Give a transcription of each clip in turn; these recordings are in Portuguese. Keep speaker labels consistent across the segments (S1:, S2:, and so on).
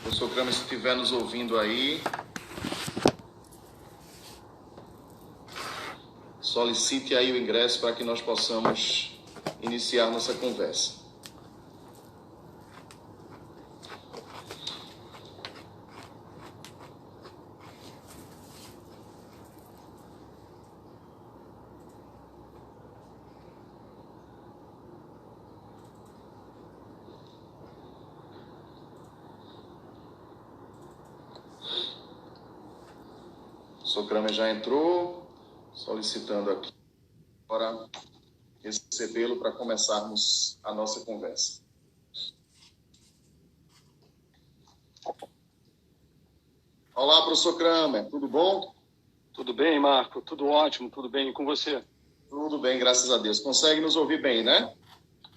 S1: Professor Kramer, se estiver nos ouvindo aí, solicite aí o ingresso para que nós possamos iniciar nossa conversa. O professor Kramer já entrou, solicitando aqui para recebê-lo para começarmos a nossa conversa. Olá, professor Kramer, tudo bom?
S2: Tudo bem, Marco? Tudo ótimo, tudo bem. E com você?
S1: Tudo bem, graças a Deus. Consegue nos ouvir bem, né?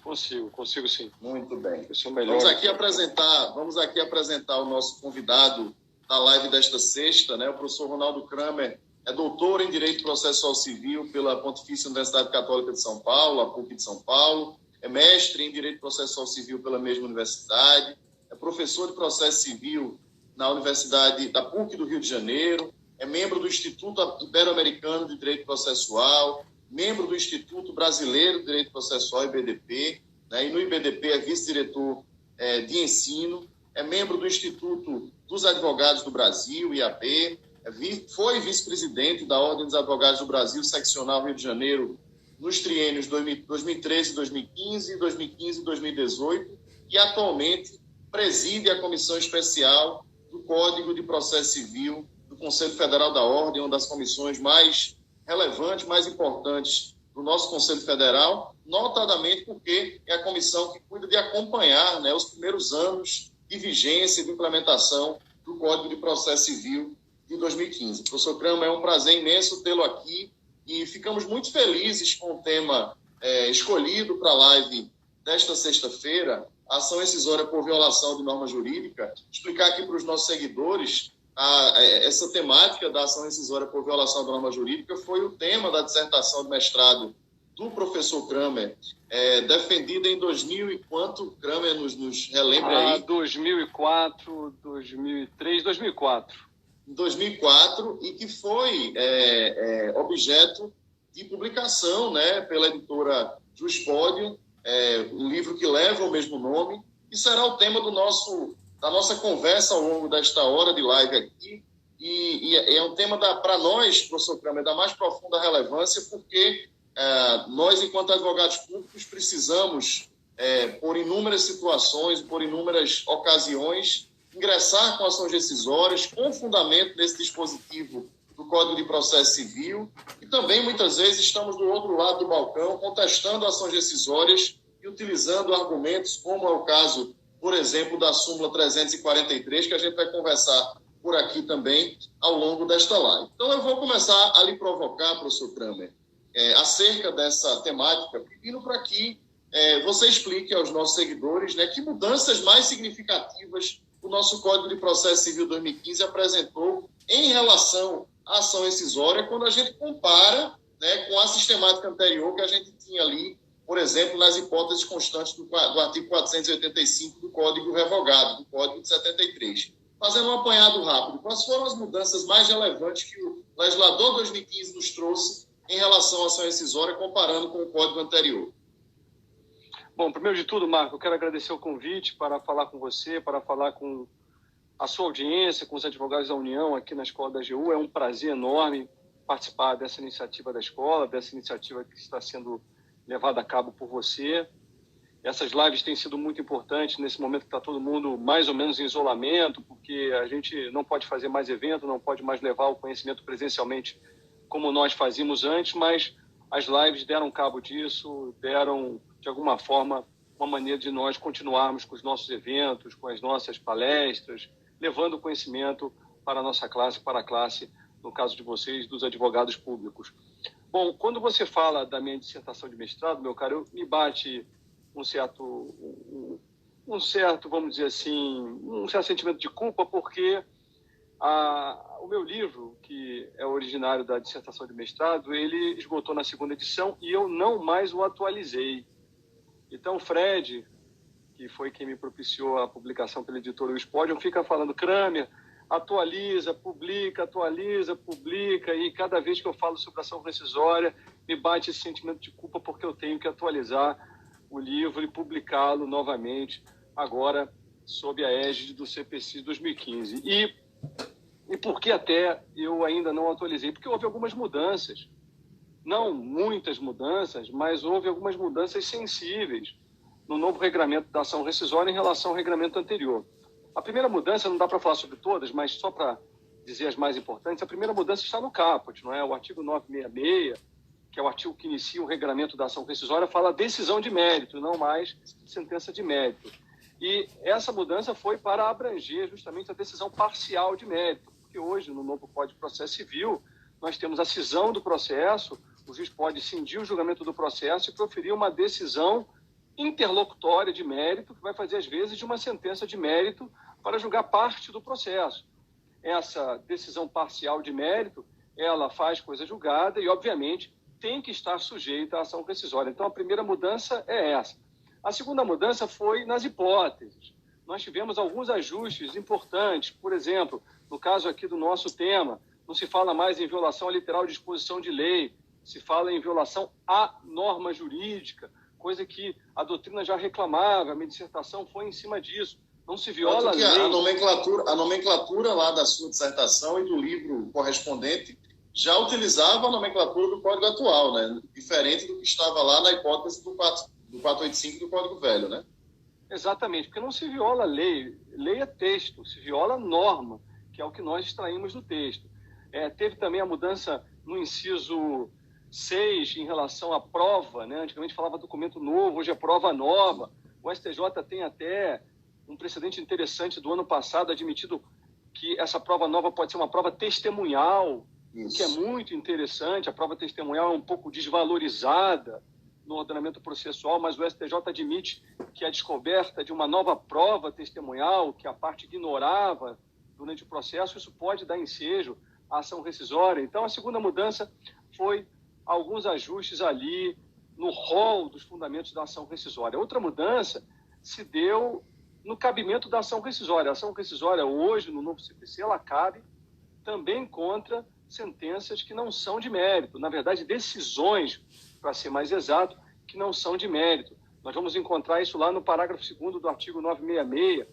S2: Consigo sim.
S1: Muito bem.
S2: Eu sou melhor.
S1: Vamos aqui apresentar o nosso convidado da live desta sexta, né? O professor Ronaldo Kramer é doutor em Direito Processual Civil pela Pontifícia Universidade Católica de São Paulo, a PUC de São Paulo, é mestre em Direito Processual Civil pela mesma universidade, é professor de Processo Civil na Universidade da PUC do Rio de Janeiro, é membro do Instituto Ibero-Americano de Direito Processual, membro do Instituto Brasileiro de Direito Processual, IBDP, né? E no IBDP é vice-diretor de ensino, é membro do Instituto dos Advogados do Brasil, IAB, foi vice-presidente da Ordem dos Advogados do Brasil, seccional Rio de Janeiro, nos triênios 2013 e 2015, 2015 e 2018, e atualmente preside a Comissão Especial do Código de Processo Civil do Conselho Federal da Ordem, uma das comissões mais relevantes, mais importantes do nosso Conselho Federal, notadamente porque é a comissão que cuida de acompanhar, né, os primeiros anos de vigência e de implementação do Código de Processo Civil de 2015. Professor Kramer, é um prazer imenso tê-lo aqui e ficamos muito felizes com o tema escolhido para a live desta sexta-feira, a ação rescisória por violação de norma jurídica. Explicar aqui para os nossos seguidores essa temática da ação rescisória por violação da norma jurídica foi o tema da dissertação de mestrado do professor Kramer, defendida em 2000 e quanto? Kramer, nos relembre aí.
S2: 2004, 2003, 2004.
S1: Em 2004, e que foi objeto de publicação, né, pela editora Juspodium, um livro que leva o mesmo nome, e será o tema da nossa conversa ao longo desta hora de live aqui, e é um tema, para nós, professor Kramer, da mais profunda relevância, porque nós, enquanto advogados públicos, precisamos, por inúmeras situações, por inúmeras ocasiões, ingressar com ações rescisórias, com fundamento nesse dispositivo do Código de Processo Civil, e também, muitas vezes, estamos do outro lado do balcão, contestando ações rescisórias e utilizando argumentos, como é o caso, por exemplo, da súmula 343, que a gente vai conversar por aqui também ao longo desta live. Então, eu vou começar a lhe provocar, professor Kramer, acerca dessa temática, pedindo para que você explique aos nossos seguidores, né, que mudanças mais significativas o nosso Código de Processo Civil 2015 apresentou em relação à ação rescisória, quando a gente compara, né, com a sistemática anterior que a gente tinha ali, por exemplo, nas hipóteses constantes do artigo 485 do Código Revogado, do Código de 73. Fazendo um apanhado rápido, quais foram as mudanças mais relevantes que o legislador 2015 nos trouxe em relação à ação rescisória, comparando com o Código anterior?
S2: Bom, primeiro de tudo, Marco, eu quero agradecer o convite para falar com você, para falar com a sua audiência, com os advogados da União aqui na Escola da AGU. É um prazer enorme participar dessa iniciativa da escola, dessa iniciativa que está sendo levada a cabo por você. Essas lives têm sido muito importantes nesse momento que está todo mundo mais ou menos em isolamento, porque a gente não pode fazer mais evento, não pode mais levar o conhecimento presencialmente como nós fazíamos antes, mas as lives deram cabo disso, deram, de alguma forma, uma maneira de nós continuarmos com os nossos eventos, com as nossas palestras, levando o conhecimento para a nossa classe, para a classe, no caso de vocês, dos advogados públicos. Bom, quando você fala da minha dissertação de mestrado, meu caro, me bate um certo, vamos dizer assim, um certo sentimento de culpa, porque o meu livro, que é originário da dissertação de mestrado, ele esgotou na segunda edição e eu não mais o atualizei. Então, Fred, que foi quem me propiciou a publicação pela editora Luiz Podium, fica falando: Kramer, atualiza, publica, e cada vez que eu falo sobre ação rescisória, me bate esse sentimento de culpa porque eu tenho que atualizar o livro e publicá-lo novamente, agora sob a égide do CPC 2015. E por que até eu ainda não atualizei? Porque houve algumas mudanças, não muitas mudanças, mas houve algumas mudanças sensíveis no novo regramento da ação rescisória em relação ao regramento anterior. A primeira mudança, não dá para falar sobre todas, mas só para dizer as mais importantes, a primeira mudança está no caput, não é? O artigo 966, que é o artigo que inicia o regramento da ação rescisória, fala decisão de mérito, não mais sentença de mérito. E essa mudança foi para abranger justamente a decisão parcial de mérito, porque hoje, no novo Código de Processo Civil, nós temos a cisão do processo, o juiz pode cindir o julgamento do processo e proferir uma decisão interlocutória de mérito, que vai fazer, às vezes, de uma sentença de mérito para julgar parte do processo. Essa decisão parcial de mérito, ela faz coisa julgada e, obviamente, tem que estar sujeita à ação rescisória. Então, a primeira mudança é essa. A segunda mudança foi nas hipóteses. Nós tivemos alguns ajustes importantes. Por exemplo, no caso aqui do nosso tema, não se fala mais em violação à literal disposição de lei, se fala em violação à norma jurídica, coisa que a doutrina já reclamava, a minha dissertação foi em cima disso. Não se viola a lei.
S1: A nomenclatura lá da sua dissertação e do livro correspondente já utilizava a nomenclatura do Código atual, né? Diferente do que estava lá na hipótese do 485 do Código Velho, né?
S2: Exatamente, porque não se viola a lei. Lei é texto, se viola a norma, que é o que nós extraímos do texto. Teve também a mudança no inciso 6 em relação à prova, né? Antigamente falava documento novo, hoje é prova nova. O STJ tem até um precedente interessante do ano passado, admitido que essa prova nova pode ser uma prova testemunhal, Isso. que é muito interessante. A prova testemunhal é um pouco desvalorizada no ordenamento processual, mas o STJ admite que a descoberta de uma nova prova testemunhal, que a parte ignorava durante o processo, isso pode dar ensejo à ação rescisória. Então, a segunda mudança foi alguns ajustes ali no rol dos fundamentos da ação rescisória. Outra mudança se deu no cabimento da ação rescisória. A ação rescisória hoje, no novo CPC, ela cabe também contra sentenças que não são de mérito. Na verdade, decisões, para ser mais exato, que não são de mérito. Nós vamos encontrar isso lá no parágrafo 2º do artigo 966,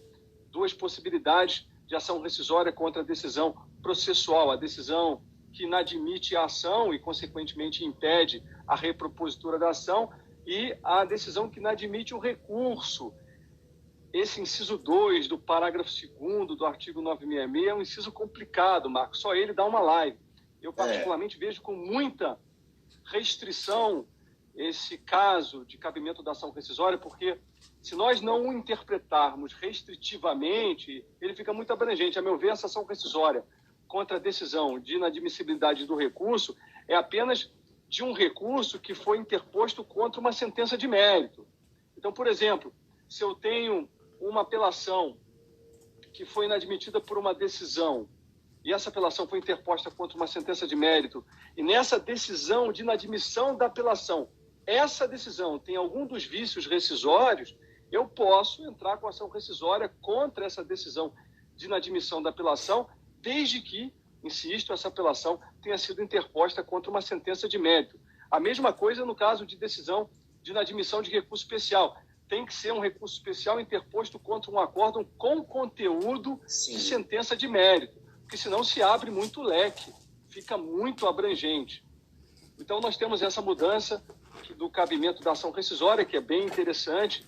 S2: duas possibilidades de ação rescisória contra a decisão processual, a decisão que inadmite a ação e, consequentemente, impede a repropositura da ação, e a decisão que inadmite o recurso. Esse inciso 2 do parágrafo 2º do artigo 966 é um inciso complicado, Marcos. Só ele dá uma live. Eu, particularmente, vejo com muita restrição esse caso de cabimento da ação rescisória, porque se nós não o interpretarmos restritivamente, ele fica muito abrangente. A meu ver, essa ação rescisória contra a decisão de inadmissibilidade do recurso é apenas de um recurso que foi interposto contra uma sentença de mérito. Então, por exemplo, se eu tenho uma apelação que foi inadmitida por uma decisão e essa apelação foi interposta contra uma sentença de mérito, e nessa decisão de inadmissão da apelação, essa decisão tem algum dos vícios rescisórios, eu posso entrar com ação rescisória contra essa decisão de inadmissão da apelação, desde que, insisto, essa apelação tenha sido interposta contra uma sentença de mérito. A mesma coisa no caso de decisão de inadmissão de recurso especial. Tem que ser um recurso especial interposto contra um acórdão com conteúdo Sim. de sentença de mérito, porque senão se abre muito leque, fica muito abrangente. Então, nós temos essa mudança do cabimento da ação rescisória, que é bem interessante,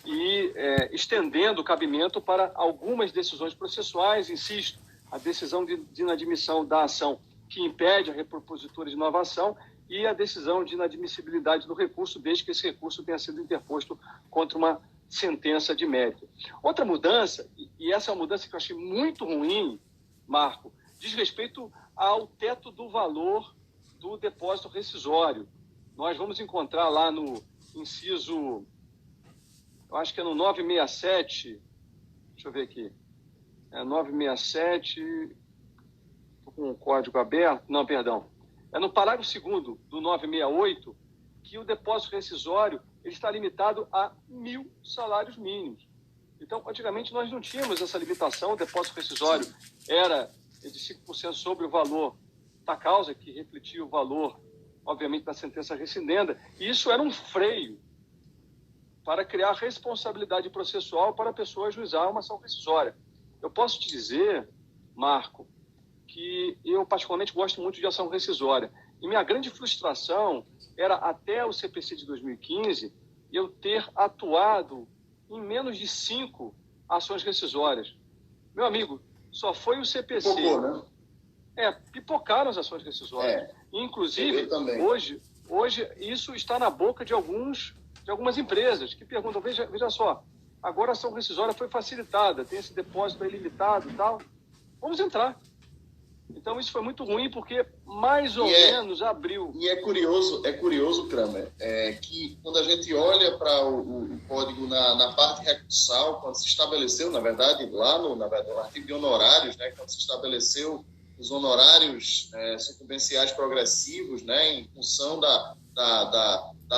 S2: e estendendo o cabimento para algumas decisões processuais, insisto, a decisão de inadmissão da ação que impede a repropositura de nova ação e a decisão de inadmissibilidade do recurso, desde que esse recurso tenha sido interposto contra uma sentença de mérito. Outra mudança, e essa é uma mudança que eu achei muito ruim, Marco, diz respeito ao teto do valor do depósito rescisório. Nós vamos encontrar lá no inciso, eu acho que é no 967, deixa eu ver aqui, 967, estou com o código aberto, é no parágrafo 2º do 968, que o depósito rescisório ele está limitado a 1.000 salários mínimos. Então, antigamente, nós não tínhamos essa limitação, o depósito rescisório era de 5% sobre o valor da causa, que refletia o valor, obviamente, da sentença rescindenda, e isso era um freio para criar responsabilidade processual para a pessoa ajuizar uma ação rescisória. Eu posso te dizer, Marco, que eu particularmente gosto muito de ação rescisória, e minha grande frustração era, até o CPC de 2015, eu ter atuado em menos de 5 ações rescisórias. Meu amigo, só foi o CPC.
S1: Pipocou, né?
S2: Pipocaram as ações rescisórias. Inclusive, hoje isso está na boca de algumas empresas que perguntam, veja só, agora a ação rescisória foi facilitada, tem esse depósito ilimitado e tal, vamos entrar. Então, isso foi muito ruim, porque mais ou menos abriu.
S1: E é curioso, Kramer, que quando a gente olha para o código na parte recursal, quando se estabeleceu, na verdade, lá no artigo de honorários, né, quando se estabeleceu os honorários sucumbenciais progressivos, né, em função da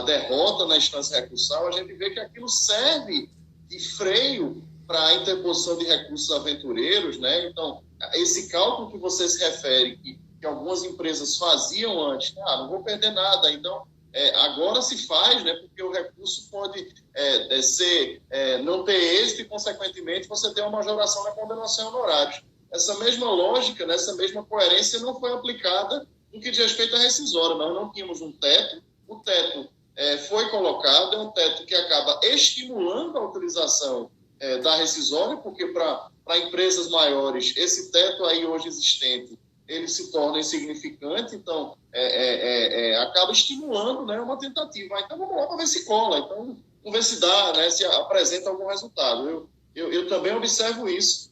S1: derrota na instância recursal, a gente vê que aquilo serve de freio para a interposição de recursos aventureiros, né? Então, esse cálculo que você se refere, que algumas empresas faziam antes, não vou perder nada, então agora se faz, né? Porque o recurso pode não ter êxito e, consequentemente, você tem uma majoração na condenação em honorários. Essa mesma lógica, né, essa mesma coerência não foi aplicada no que diz respeito à rescisória. Nós não tínhamos um teto, o teto foi colocado, é um teto que acaba estimulando a utilização da rescisória, porque para empresas maiores, esse teto aí hoje existente, ele se torna insignificante, então acaba estimulando, né, uma tentativa. Então vamos lá para ver se cola, então vamos ver se dá, né, se apresenta algum resultado. Eu também observo isso,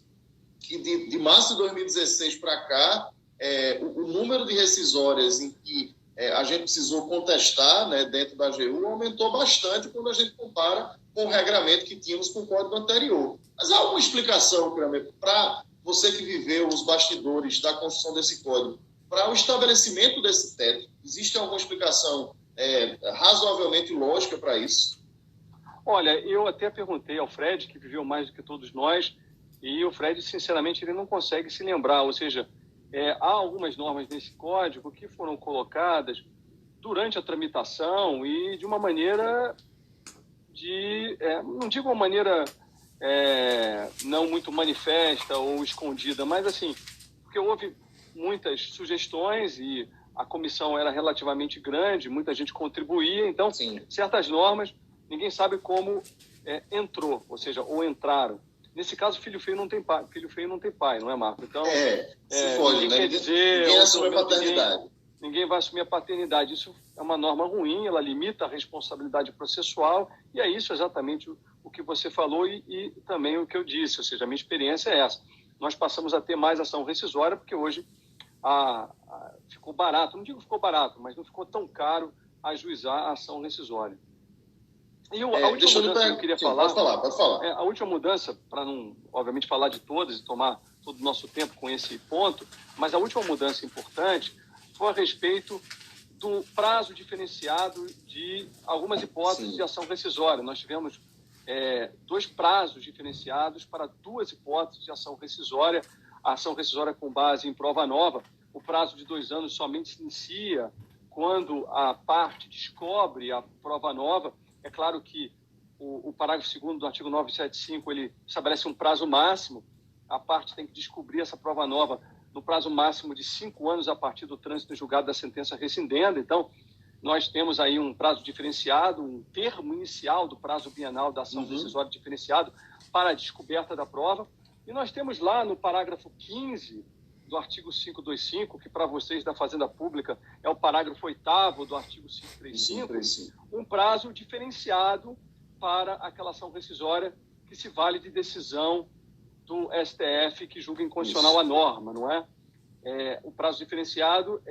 S1: que de março de 2016 para cá, o número de rescisórias em que a gente precisou contestar, né, dentro da AGU aumentou bastante quando a gente compara com o regramento que tínhamos com o código anterior. Mas há alguma explicação, Kramer, para você que viveu os bastidores da construção desse código, para o estabelecimento desse teto? Existe alguma explicação razoavelmente lógica para isso?
S2: Olha, eu até perguntei ao Fred, que viveu mais do que todos nós, e o Fred, sinceramente, ele não consegue se lembrar. Ou seja, há algumas normas nesse código que foram colocadas durante a tramitação e de uma maneira não digo uma maneira não muito manifesta ou escondida, mas assim, porque houve muitas sugestões e a comissão era relativamente grande, muita gente contribuía, então certas normas, ninguém sabe como entrou, ou seja, ou entraram. Nesse caso, filho feio não tem pai, não é, Marco? Então,
S1: se foge, né? Ninguém assume a paternidade.
S2: Ninguém vai assumir a paternidade. Isso é uma norma ruim, ela limita a responsabilidade processual, e é isso exatamente o que você falou e também o que eu disse, ou seja, a minha experiência é essa. Nós passamos a ter mais ação rescisória, porque hoje ficou barato, não digo ficou barato, mas não ficou tão caro ajuizar a ação rescisória. E a última mudança que eu queria falar...
S1: Pode falar.
S2: A última mudança, para não, obviamente, falar de todas e tomar todo o nosso tempo com esse ponto, mas a última mudança importante foi a respeito do prazo diferenciado de algumas hipóteses de ação rescisória. Nós tivemos 2 prazos diferenciados para 2 hipóteses de ação rescisória. A ação rescisória com base em prova nova, o prazo de 2 anos somente se inicia quando a parte descobre a prova nova. É claro que o parágrafo 2º do artigo 975, ele estabelece um prazo máximo. A parte tem que descobrir essa prova nova no prazo máximo de 5 anos a partir do trânsito em julgado da sentença rescindenda. Então, nós temos aí um prazo diferenciado, um termo inicial do prazo bienal da ação rescisória diferenciado para a descoberta da prova. E nós temos lá no parágrafo 15 do artigo 525, que para vocês da Fazenda Pública é o parágrafo 8º do artigo 535, um prazo diferenciado para aquela ação rescisória que se vale de decisão do STF que julga inconstitucional a norma, não é? O prazo diferenciado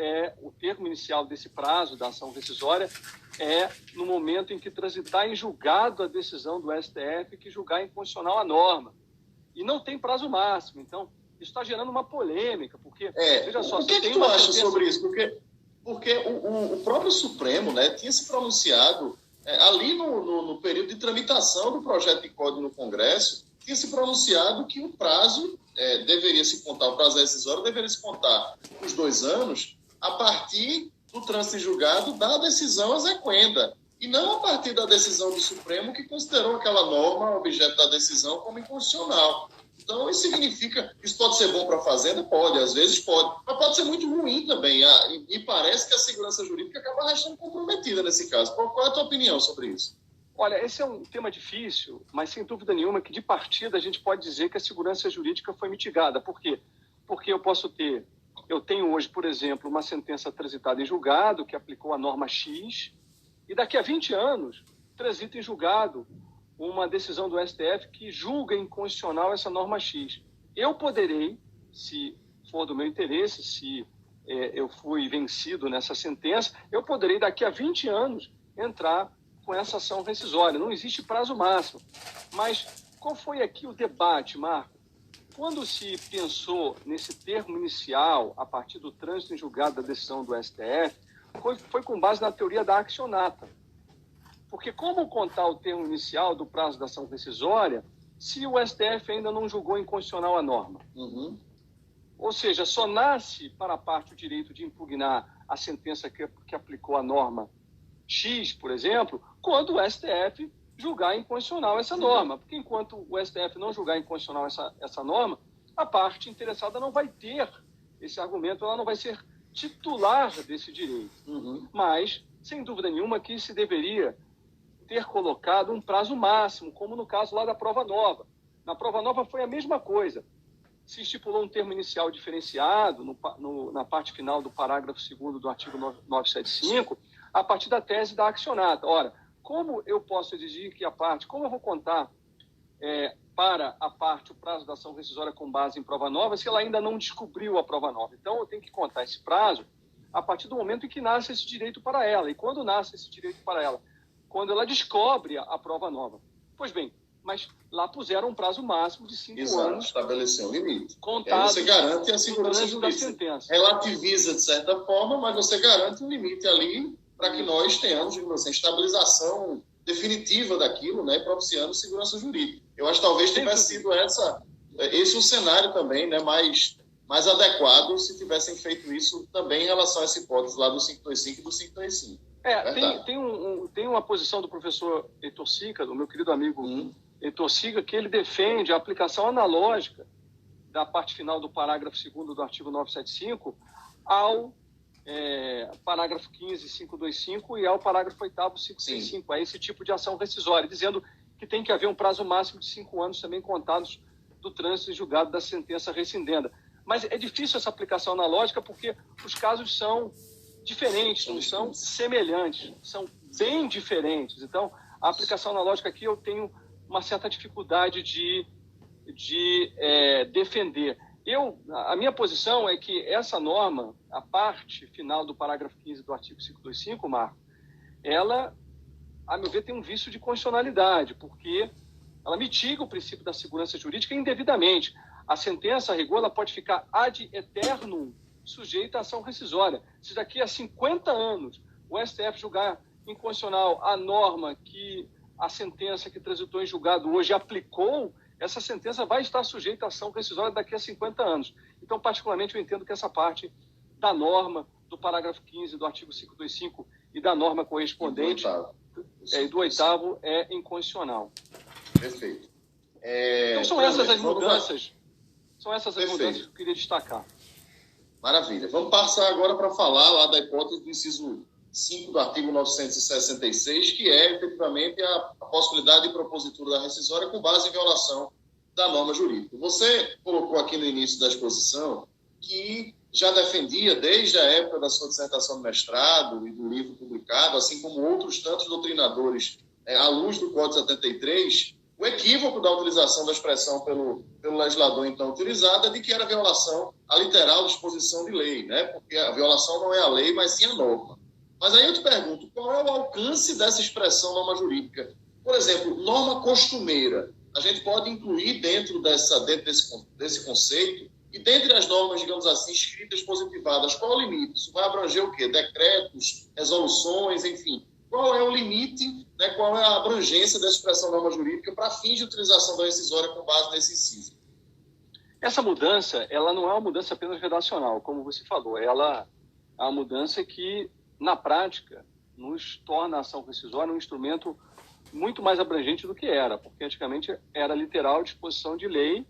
S2: o termo inicial desse prazo da ação rescisória no momento em que transitar em julgado a decisão do STF que julgar inconstitucional a norma. E não tem prazo máximo. Então, isso está gerando uma polêmica, porque, veja só...
S1: O que tu acha sobre isso? Porque o próprio Supremo, né, tinha se pronunciado ali no período de tramitação do projeto de código no Congresso, tinha se pronunciado que o prazo deveria se contar, o prazo rescisório deveria se contar os 2 anos a partir do trânsito em julgado da decisão exequenda, e não a partir da decisão do Supremo, que considerou aquela norma, objeto da decisão, como inconstitucional. Então, isso significa... Isso pode ser bom para a Fazenda? Pode, às vezes pode. Mas pode ser muito ruim também. E parece que a segurança jurídica acaba restando comprometida nesse caso. Qual é a tua opinião sobre isso?
S2: Olha, esse é um tema difícil, mas sem dúvida nenhuma que, de partida, a gente pode dizer que a segurança jurídica foi mitigada. Por quê? Porque eu tenho hoje, por exemplo, uma sentença transitada em julgado que aplicou a norma X, e daqui a 20 anos transita em julgado uma decisão do STF que julga inconstitucional essa norma X. Eu poderei, se for do meu interesse, se eu fui vencido nessa sentença, eu poderei, daqui a 20 anos, entrar com essa ação rescisória. Não existe prazo máximo. Mas qual foi aqui o debate, Marco? Quando se pensou nesse termo inicial, a partir do trânsito em julgado da decisão do STF, foi com base na teoria da accionata. Porque como contar o termo inicial do prazo da ação rescisória se o STF ainda não julgou inconstitucional a norma?
S1: Uhum.
S2: Ou seja, só nasce para a parte o direito de impugnar a sentença que aplicou a norma X, por exemplo, quando o STF julgar inconstitucional essa norma. Porque enquanto o STF não julgar inconstitucional essa norma, a parte interessada não vai ter esse argumento, ela não vai ser titular desse direito.
S1: Uhum.
S2: Mas, sem dúvida nenhuma, que se deveria ter colocado um prazo máximo, como no caso lá da prova nova. Na prova nova foi a mesma coisa. Se estipulou um termo inicial diferenciado na parte final do parágrafo 2º do artigo 975, a partir da tese da accionata. Ora, como eu posso exigir que a parte, como eu vou contar para a parte o prazo da ação rescisória com base em prova nova, se ela ainda não descobriu a prova nova? Então, eu tenho que contar esse prazo a partir do momento em que nasce esse direito para ela. E quando nasce esse direito para ela? Quando ela descobre a prova nova. Pois bem, mas lá puseram um prazo máximo de 5 anos.
S1: Estabeleceu um limite.
S2: Contado.
S1: Você garante a segurança jurídica. Relativiza, de certa forma, mas você garante um limite ali para que nós tenhamos, digamos assim, estabilização definitiva daquilo, né, propiciando segurança jurídica. Eu acho que talvez tivesse sido esse o cenário também, né, mais adequado se tivessem feito isso também em relação a essa hipótese lá do 525 e do 535.
S2: Tem uma posição do professor Heitor Sica, do meu querido amigo Heitor Sica, que ele defende a aplicação analógica da parte final do parágrafo 2º do artigo 975 ao parágrafo 15, 525 e ao parágrafo 8º, 565, a esse tipo de ação rescisória, dizendo que tem que haver um prazo máximo de 5 anos também contados do trânsito em julgado da sentença rescindenda. Mas é difícil essa aplicação analógica porque os casos são diferentes, não são semelhantes, são bem diferentes. Então, a aplicação analógica aqui eu tenho uma certa dificuldade de defender. A minha posição é que essa norma, a parte final do parágrafo 15 do artigo 525, Marco, ela, a meu ver, tem um vício de constitucionalidade, porque ela mitiga o princípio da segurança jurídica indevidamente. A sentença, a rigor, ela pode ficar ad eternum sujeita à ação rescisória. Se daqui a 50 anos o STF julgar inconstitucional a norma que a sentença que transitou em julgado hoje aplicou, essa sentença vai estar sujeita à ação rescisória daqui a 50 anos. Então, particularmente, eu entendo que essa parte da norma, do parágrafo 15 do artigo 525 e da norma correspondente e do 8º é inconstitucional.
S1: Perfeito.
S2: Então, são essas as mudanças. São essas as mudanças que eu queria destacar.
S1: Maravilha. Vamos passar agora para falar lá da hipótese do inciso 5 do artigo 966, que é, efetivamente, a possibilidade de propositura da rescisória com base em violação da norma jurídica. Você colocou aqui no início da exposição que já defendia, desde a época da sua dissertação de mestrado e do livro publicado, assim como outros tantos doutrinadores, à luz do Código 73, o equívoco da utilização da expressão pelo legislador então utilizada de que era violação à literal disposição de lei, né? Porque a violação não é a lei, mas sim a norma. Mas aí eu te pergunto, qual é o alcance dessa expressão norma jurídica? Por exemplo, norma costumeira. A gente pode incluir dentro desse conceito, e dentre as normas, digamos assim, escritas positivadas, qual é o limite? Isso vai abranger o quê? Decretos, resoluções, enfim. qual é o limite, né, qual é a abrangência dessa expressão norma jurídica para fins de utilização da rescisória com base nesse inciso?
S2: Essa mudança, ela não é uma mudança apenas redacional, como você falou. Ela é uma mudança que, na prática, nos torna a ação rescisória um instrumento muito mais abrangente do que era, porque antigamente era literal disposição de lei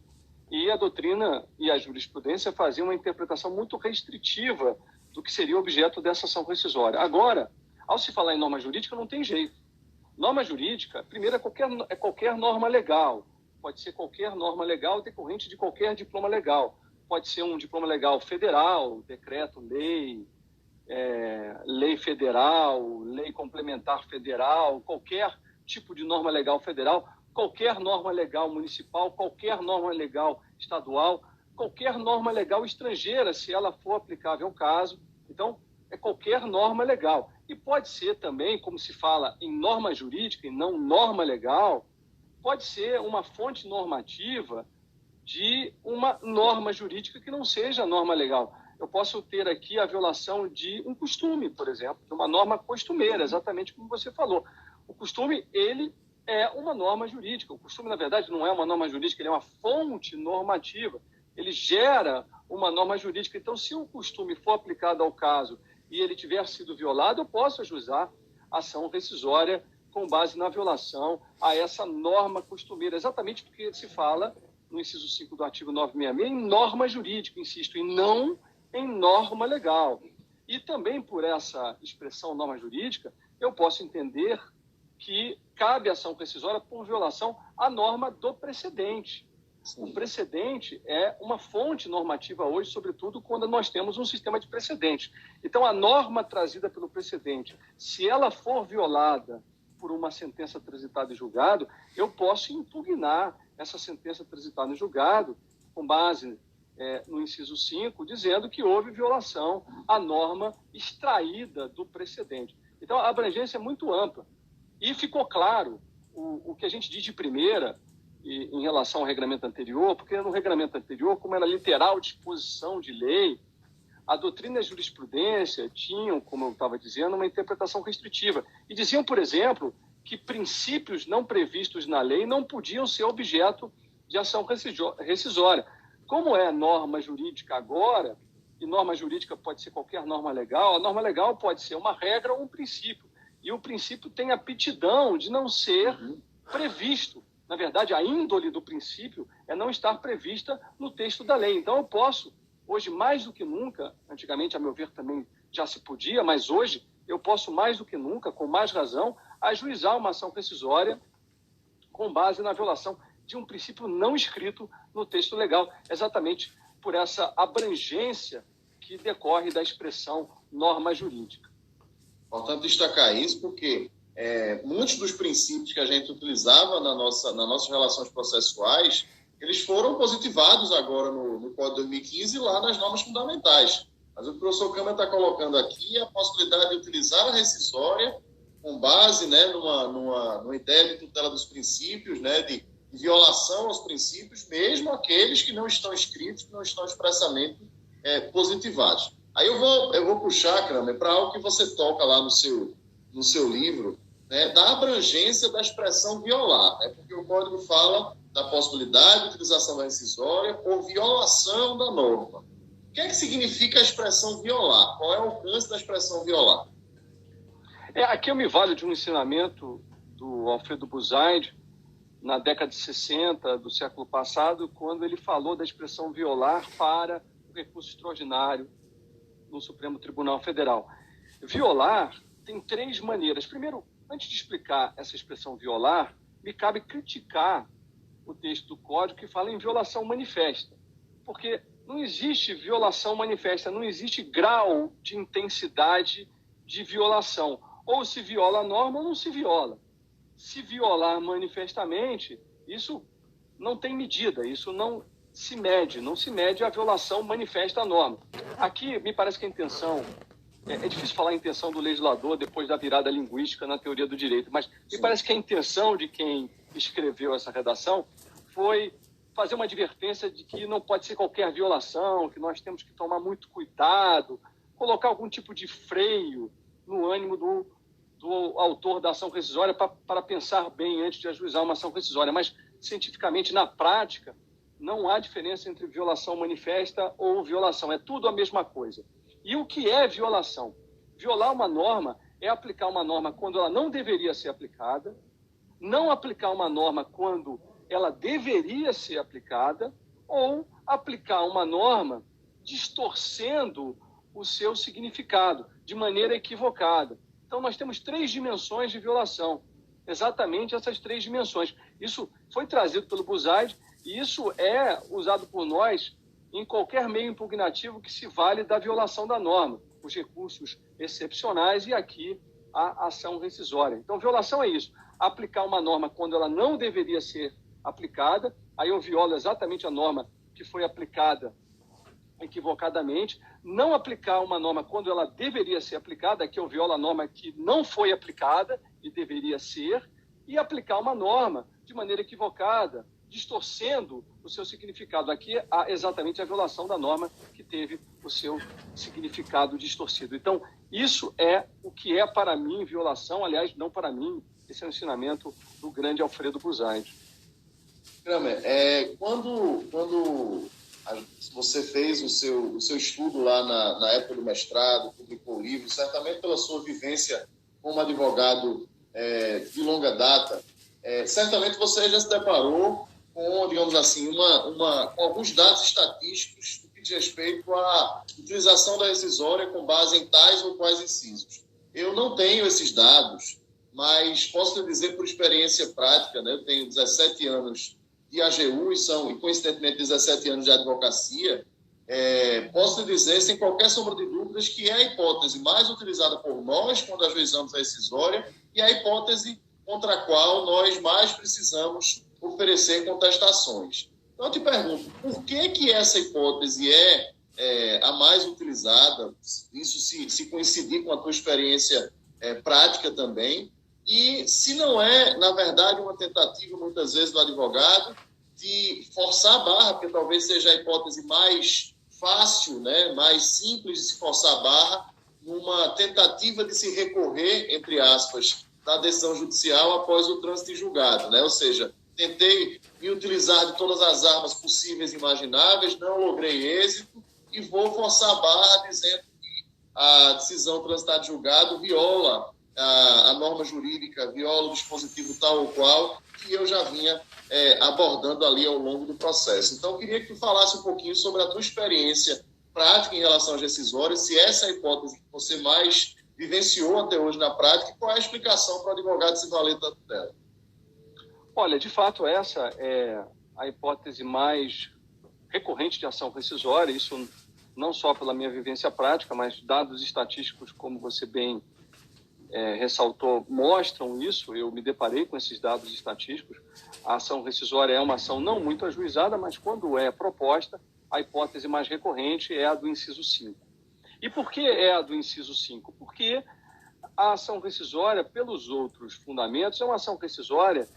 S2: e a doutrina e a jurisprudência faziam uma interpretação muito restritiva do que seria o objeto dessa ação rescisória. Agora, ao se falar em norma jurídica, não tem jeito. Norma jurídica, primeiro, é qualquer norma legal. Pode ser qualquer norma legal decorrente de qualquer diploma legal. Pode ser um diploma legal federal, decreto, lei, lei federal, lei complementar federal, qualquer tipo de norma legal federal, qualquer norma legal municipal, qualquer norma legal estadual, qualquer norma legal estrangeira, se ela for aplicável ao caso. Então, é qualquer norma legal. E pode ser também, como se fala em norma jurídica e não norma legal, pode ser uma fonte normativa de uma norma jurídica que não seja norma legal. Eu posso ter aqui a violação de um costume, por exemplo, de uma norma costumeira, exatamente como você falou. O costume, ele é uma norma jurídica. O costume, na verdade, não é uma norma jurídica, ele é uma fonte normativa. Ele gera uma norma jurídica. Então, se o costume for aplicado ao caso e ele tiver sido violado, eu posso ajuizar ação rescisória com base na violação a essa norma costumeira, exatamente porque se fala, no inciso 5 do artigo 966, em norma jurídica, insisto, e não em norma legal. E também por essa expressão norma jurídica, eu posso entender que cabe ação rescisória por violação à norma do precedente. Sim. O precedente é uma fonte normativa hoje, sobretudo quando nós temos um sistema de precedente. Então, a norma trazida pelo precedente, se ela for violada por uma sentença transitada em julgado, eu posso impugnar essa sentença transitada em julgado com base no inciso 5, dizendo que houve violação à norma extraída do precedente. Então, a abrangência é muito ampla. E ficou claro o que a gente diz de primeira em relação ao regulamento anterior, porque no regulamento anterior, como era literal disposição de lei, a doutrina e a jurisprudência tinham, como eu estava dizendo, uma interpretação restritiva. E diziam, por exemplo, que princípios não previstos na lei não podiam ser objeto de ação rescisória. Como é norma jurídica agora, e norma jurídica pode ser qualquer norma legal, a norma legal pode ser uma regra ou um princípio. E o princípio tem aptidão de não ser previsto. Na verdade, a índole do princípio é não estar prevista no texto da lei. Então, eu posso, hoje, mais do que nunca, antigamente, a meu ver, também já se podia, mas hoje eu posso, mais do que nunca, com mais razão, ajuizar uma ação rescisória com base na violação de um princípio não escrito no texto legal, exatamente por essa abrangência que decorre da expressão norma jurídica.
S1: Importante destacar isso porque muitos dos princípios que a gente utilizava nas nossas relações processuais, eles foram positivados agora no Código de 2015 lá nas normas fundamentais. Mas o que o professor Câmara está colocando aqui é a possibilidade de utilizar a rescisória com base, né, numa ideia de tutela dos princípios, né, de violação aos princípios, mesmo aqueles que não estão escritos, que não estão expressamente positivados. Aí eu vou puxar, Kramer, para algo que você toca lá no seu livro, né, da abrangência da expressão violar, né, porque o Código fala da possibilidade de utilização da rescisória por violação da norma. O que é que significa a expressão violar? Qual é o alcance da expressão violar?
S2: Aqui eu me valho de um ensinamento do Alfredo Buzaid, na década de 60 do século passado, quando ele falou da expressão violar para o recurso extraordinário no Supremo Tribunal Federal. Violar tem três maneiras. Primeiro, antes de explicar essa expressão violar, me cabe criticar o texto do Código que fala em violação manifesta. Porque não existe violação manifesta, não existe grau de intensidade de violação. Ou se viola a norma ou não se viola. Se violar manifestamente, isso não tem medida, isso não se mede a violação manifesta à norma. Aqui, me parece que a intenção, é difícil falar a intenção do legislador depois da virada linguística na teoria do direito, mas me parece que a intenção de quem escreveu essa redação foi fazer uma advertência de que não pode ser qualquer violação, que nós temos que tomar muito cuidado, colocar algum tipo de freio no ânimo do autor da ação rescisória para pensar bem antes de ajuizar uma ação rescisória. Mas, cientificamente, na prática, não há diferença entre violação manifesta ou violação. É tudo a mesma coisa. E o que é violação? Violar uma norma é aplicar uma norma quando ela não deveria ser aplicada, não aplicar uma norma quando ela deveria ser aplicada, ou aplicar uma norma distorcendo o seu significado, de maneira equivocada. Então, nós temos 3 dimensões de violação, exatamente essas 3 dimensões. Isso foi trazido pelo Buzaide e isso é usado por nós em qualquer meio impugnativo que se vale da violação da norma, os recursos excepcionais e aqui a ação rescisória. Então, violação é isso, aplicar uma norma quando ela não deveria ser aplicada, aí eu violo exatamente a norma que foi aplicada equivocadamente, não aplicar uma norma quando ela deveria ser aplicada, aqui eu violo a norma que não foi aplicada e deveria ser, e aplicar uma norma de maneira equivocada, distorcendo o seu significado. Aqui há exatamente a violação da norma que teve o seu significado distorcido. Então, isso é o que é para mim violação, aliás, não para mim, esse é o ensinamento do grande Alfredo Buzaide.
S1: Kramer, quando você fez o seu estudo lá na época do mestrado, publicou o livro, certamente pela sua vivência como advogado de longa data, certamente você já se deparou com, digamos assim, com alguns dados estatísticos que diz respeito à utilização da rescisória com base em tais ou quais incisos. Eu não tenho esses dados, mas posso lhe dizer por experiência prática, né? Eu tenho 17 anos de AGU e coincidentemente, 17 anos de advocacia. Posso lhe dizer, sem qualquer sombra de dúvidas, que é a hipótese mais utilizada por nós quando ajuizamos a rescisória e a hipótese contra a qual nós mais precisamos oferecer contestações. Então, eu te pergunto, por que essa hipótese é a mais utilizada? Isso se coincidir com a tua experiência prática também. E se não é, na verdade, uma tentativa, muitas vezes, do advogado de forçar a barra, porque talvez seja a hipótese mais fácil, né, mais simples de se forçar a barra, numa tentativa de se recorrer, entre aspas, da decisão judicial após o trânsito em julgado, né? Ou seja, tentei me utilizar de todas as armas possíveis e imagináveis, não logrei êxito e vou forçar a barra dizendo que a decisão transitada em julgado viola a norma jurídica, viola o dispositivo tal ou qual, que eu já vinha abordando ali ao longo do processo. Então, eu queria que tu falasse um pouquinho sobre a tua experiência prática em relação às decisórias, se essa é a hipótese que você mais vivenciou até hoje na prática, e qual é a explicação para o advogado se valer tanto dela?
S2: Olha, de fato, essa é a hipótese mais recorrente de ação rescisória, isso não só pela minha vivência prática, mas dados estatísticos, como você bem ressaltou, mostram isso. Eu me deparei com esses dados estatísticos. A ação rescisória é uma ação não muito ajuizada, mas quando é proposta, a hipótese mais recorrente é a do inciso 5. E por que é a do inciso 5? Porque a ação rescisória, pelos outros fundamentos, é uma ação rescisória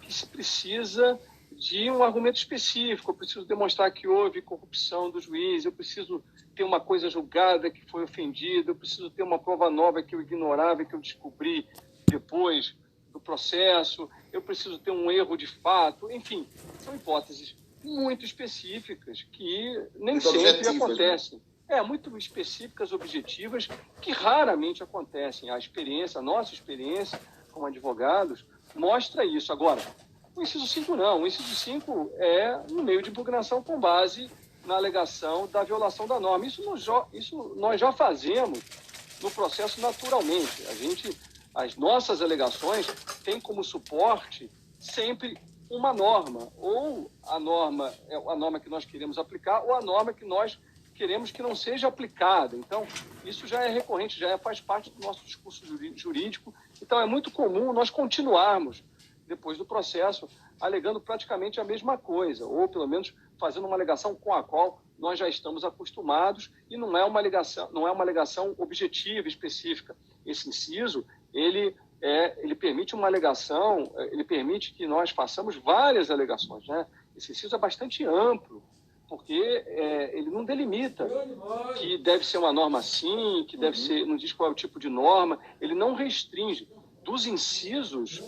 S2: que se precisa de um argumento específico. Eu preciso demonstrar que houve corrupção do juiz, eu preciso ter uma coisa julgada que foi ofendida, eu preciso ter uma prova nova que eu ignorava e que eu descobri depois do processo, eu preciso ter um erro de fato. Enfim, são hipóteses muito específicas que nem muito sempre acontecem. Muito específicas, objetivas, que raramente acontecem. A nossa experiência como advogados mostra isso. Agora, o inciso 5 não. O inciso 5 é um meio de impugnação com base na alegação da violação da norma. Isso nós já fazemos no processo naturalmente. As nossas alegações têm como suporte sempre uma norma, ou a norma é a norma que nós queremos aplicar, ou a norma que nós queremos que não seja aplicada. Então, isso já é recorrente, faz parte do nosso discurso jurídico. Então, é muito comum nós continuarmos, depois do processo, alegando praticamente a mesma coisa, ou pelo menos fazendo uma alegação com a qual nós já estamos acostumados, e não é uma alegação objetiva, específica. Esse inciso, ele permite uma alegação, ele permite que nós façamos várias alegações, né? Esse inciso é bastante amplo, porque ele não delimita que deve ser uma norma assim, que deve ser, não diz qual é o tipo de norma, ele não restringe. Dos incisos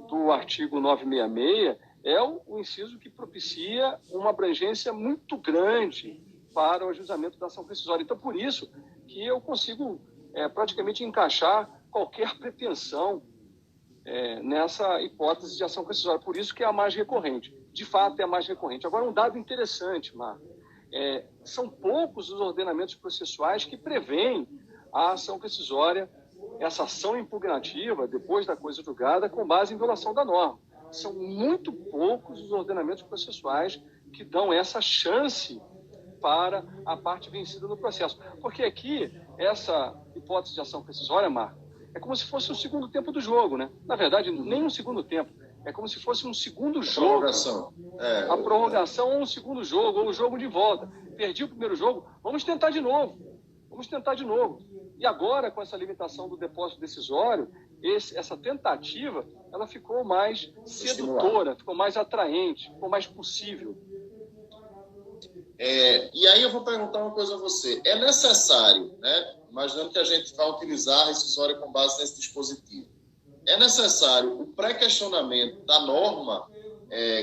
S2: do artigo 966, é o inciso que propicia uma abrangência muito grande para o ajuizamento da ação rescisória. Então, por isso que eu consigo praticamente encaixar qualquer pretensão nessa hipótese de ação rescisória. Por isso que é a mais recorrente. De fato, é a mais recorrente. Agora, um dado interessante, Marco. São poucos os ordenamentos processuais que prevêem a ação rescisória, essa ação impugnativa, depois da coisa julgada, com base em violação da norma. São muito poucos os ordenamentos processuais que dão essa chance para a parte vencida no processo. Porque aqui, essa hipótese de ação rescisória, Marco, é como se fosse um segundo tempo do jogo, né? Na verdade, nem um segundo tempo. É como se fosse um segundo jogo.
S1: Prorrogação.
S2: A prorrogação ou um segundo jogo, ou um jogo de volta. Perdi o primeiro jogo, vamos tentar de novo. E agora, com essa limitação do depósito decisório, essa tentativa, ela ficou mais sedutora, ficou mais atraente, ficou mais possível.
S1: E aí eu vou perguntar uma coisa a você. É necessário, né, imaginando que a gente vai utilizar a rescisória com base nesse dispositivo, é necessário o pré-questionamento da norma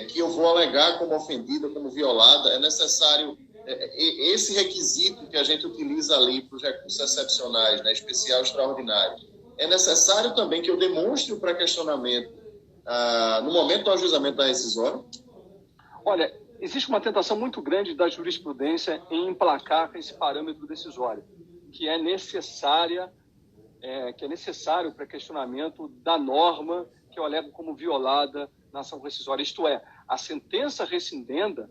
S1: que eu vou alegar como ofendida, como violada, é necessário esse requisito que a gente utiliza ali para os recursos excepcionais, né, especial e extraordinário. É necessário também que eu demonstre o pré-questionamento no momento do ajuizamento da rescisória?
S2: Olha, existe uma tentação muito grande da jurisprudência em emplacar esse parâmetro decisório, que é necessário o pré-questionamento da norma que eu alego como violada na ação rescisória. Isto é, a sentença rescindenda,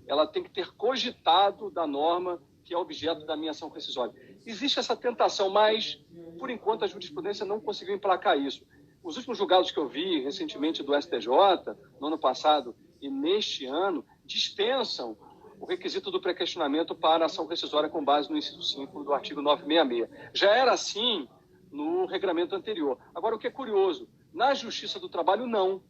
S2: ela tem que ter cogitado da norma que é objeto da minha ação rescisória. Existe essa tentação, mas, por enquanto, a jurisprudência não conseguiu emplacar isso. Os últimos julgados que eu vi recentemente do STJ, no ano passado e neste ano, dispensam o requisito do pré-questionamento para a ação rescisória com base no inciso 5 do artigo 966. Já era assim no regramento anterior. Agora, o que é curioso, na Justiça do Trabalho, não.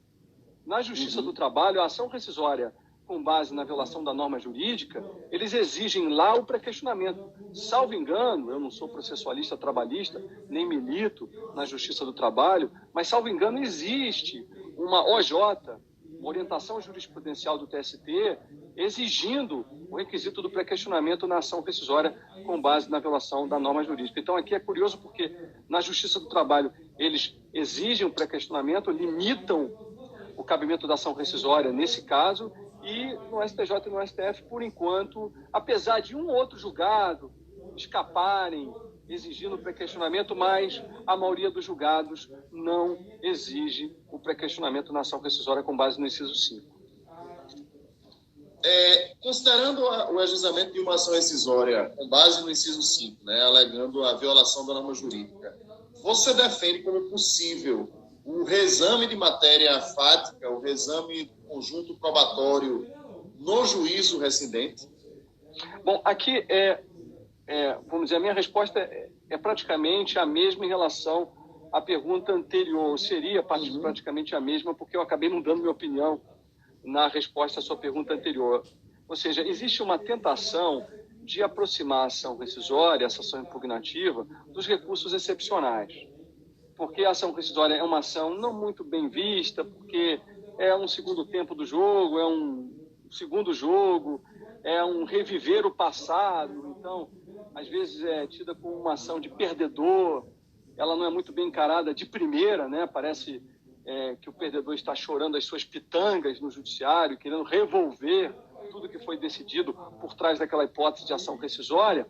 S2: Na Justiça do Trabalho, a ação rescisória com base na violação da norma jurídica, eles exigem lá o pré-questionamento. Salvo engano, eu não sou processualista trabalhista, nem milito na Justiça do Trabalho, mas, salvo engano, existe uma OJ, uma orientação jurisprudencial do TST, exigindo o requisito do pré-questionamento na ação rescisória com base na violação da norma jurídica. Então, aqui é curioso porque na Justiça do Trabalho eles exigem o pré-questionamento, limitam o cabimento da ação rescisória nesse caso, e no STJ e no STF, por enquanto, apesar de um ou outro julgado escaparem exigindo o pré-questionamento, mas a maioria dos julgados não exige o pré-questionamento na ação rescisória com base no inciso 5.
S1: Considerando o ajuizamento de uma ação rescisória com base no inciso 5, né, alegando a violação da norma jurídica, você defende como possível o reexame de matéria fática, o reexame conjunto probatório no juízo rescindente?
S2: Bom, aqui vamos dizer, a minha resposta é praticamente a mesma em relação à pergunta anterior. Seria praticamente a mesma, porque eu acabei não dando minha opinião na resposta à sua pergunta anterior. Ou seja, existe uma tentação de aproximar a ação rescisória, essa ação impugnativa, dos recursos excepcionais. Porque a ação rescisória é uma ação não muito bem vista, porque é um segundo tempo do jogo, é um segundo jogo, é um reviver o passado. Então, às vezes é tida como uma ação de perdedor, ela não é muito bem encarada de primeira, né? Parece que o perdedor está chorando as suas pitangas no judiciário, querendo revolver tudo que foi decidido por trás daquela hipótese de ação rescisória.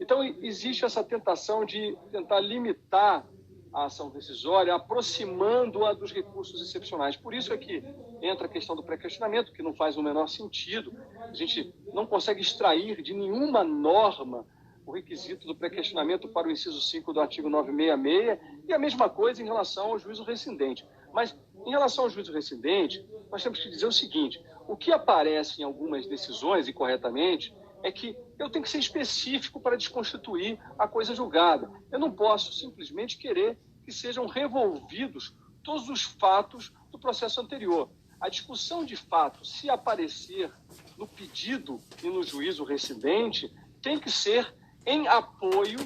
S2: Então, existe essa tentação de tentar limitar a ação rescisória, aproximando-a dos recursos excepcionais. Por isso é que entra a questão do pré-questionamento, que não faz o menor sentido. A gente não consegue extrair de nenhuma norma o requisito do pré-questionamento para o inciso 5 do artigo 966, e a mesma coisa em relação ao juízo rescindente. Mas, em relação ao juízo rescindente, nós temos que dizer o seguinte: o que aparece em algumas decisões, e corretamente, é que eu tenho que ser específico para desconstituir a coisa julgada. Eu não posso simplesmente querer que sejam revolvidos todos os fatos do processo anterior. A discussão de fato, se aparecer no pedido e no juízo rescindente tem que ser em apoio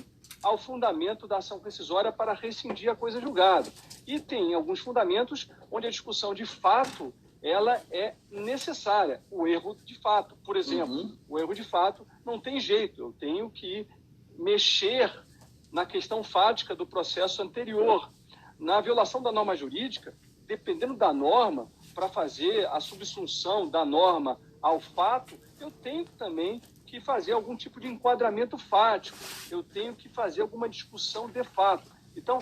S2: ao fundamento da ação rescisória para rescindir a coisa julgada. E tem alguns fundamentos onde a discussão de fato ela é necessária. O erro de fato, por exemplo, o erro de fato não tem jeito, eu tenho que mexer na questão fática do processo anterior. Na violação da norma jurídica, dependendo da norma, para fazer a subsunção da norma ao fato, eu tenho também que fazer algum tipo de enquadramento fático, eu tenho que fazer alguma discussão de fato. Então,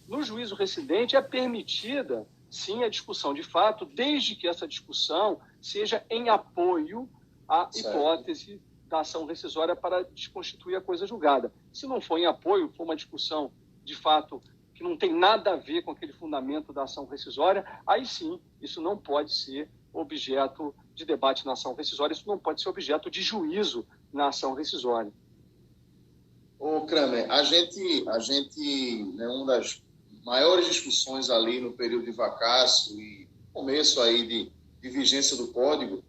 S2: no juízo rescindente é permitida, sim, a discussão de fato, desde que essa discussão seja em apoio à hipótese da ação rescisória para desconstituir a coisa julgada. Se não for em apoio, for uma discussão de fato que não tem nada a ver com aquele fundamento da ação rescisória, aí sim, isso não pode ser objeto de debate na ação rescisória, isso não pode ser objeto de juízo na ação rescisória.
S1: Ô, Kramer, a gente né, uma das maiores discussões ali no período de vacácio e começo aí de vigência do Código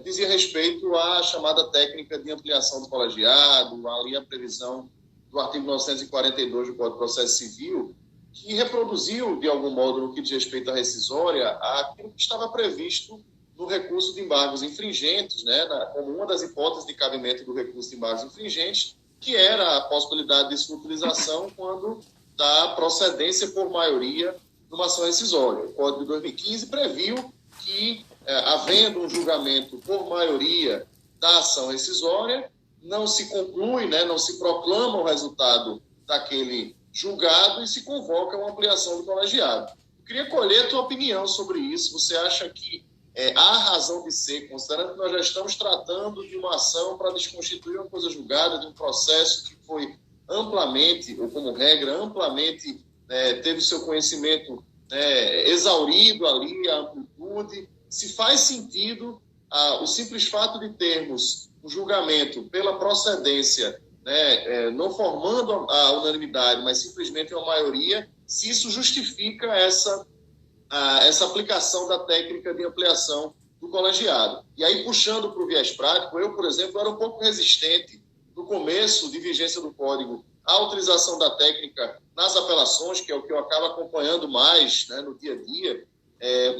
S1: dizia respeito à chamada técnica de ampliação do colegiado, ali a previsão do artigo 942 do Código de Processo Civil, que reproduziu, de algum modo, no que diz respeito à rescisória, aquilo que estava previsto no recurso de embargos infringentes, né, como uma das hipóteses de cabimento do recurso de embargos infringentes, que era a possibilidade de sua utilização quando da procedência por maioria numa ação rescisória. O Código de 2015 previu que, havendo um julgamento por maioria da ação rescisória, não se conclui, né, não se proclama o resultado daquele julgado e se convoca uma ampliação do colegiado. Eu queria colher a tua opinião sobre isso. Você acha que há razão de ser, considerando que nós já estamos tratando de uma ação para desconstituir uma coisa julgada, de um processo que foi amplamente, ou como regra, amplamente teve seu conhecimento exaurido ali, a amplitude, se faz sentido o simples fato de termos um julgamento pela procedência, não formando a unanimidade, mas simplesmente uma maioria, se isso justifica essa aplicação da técnica de ampliação do colegiado. E aí, puxando para o viés prático, eu, por exemplo, era um pouco resistente no começo de vigência do Código à utilização da técnica nas apelações, que é o que eu acabo acompanhando mais, né, no dia a dia,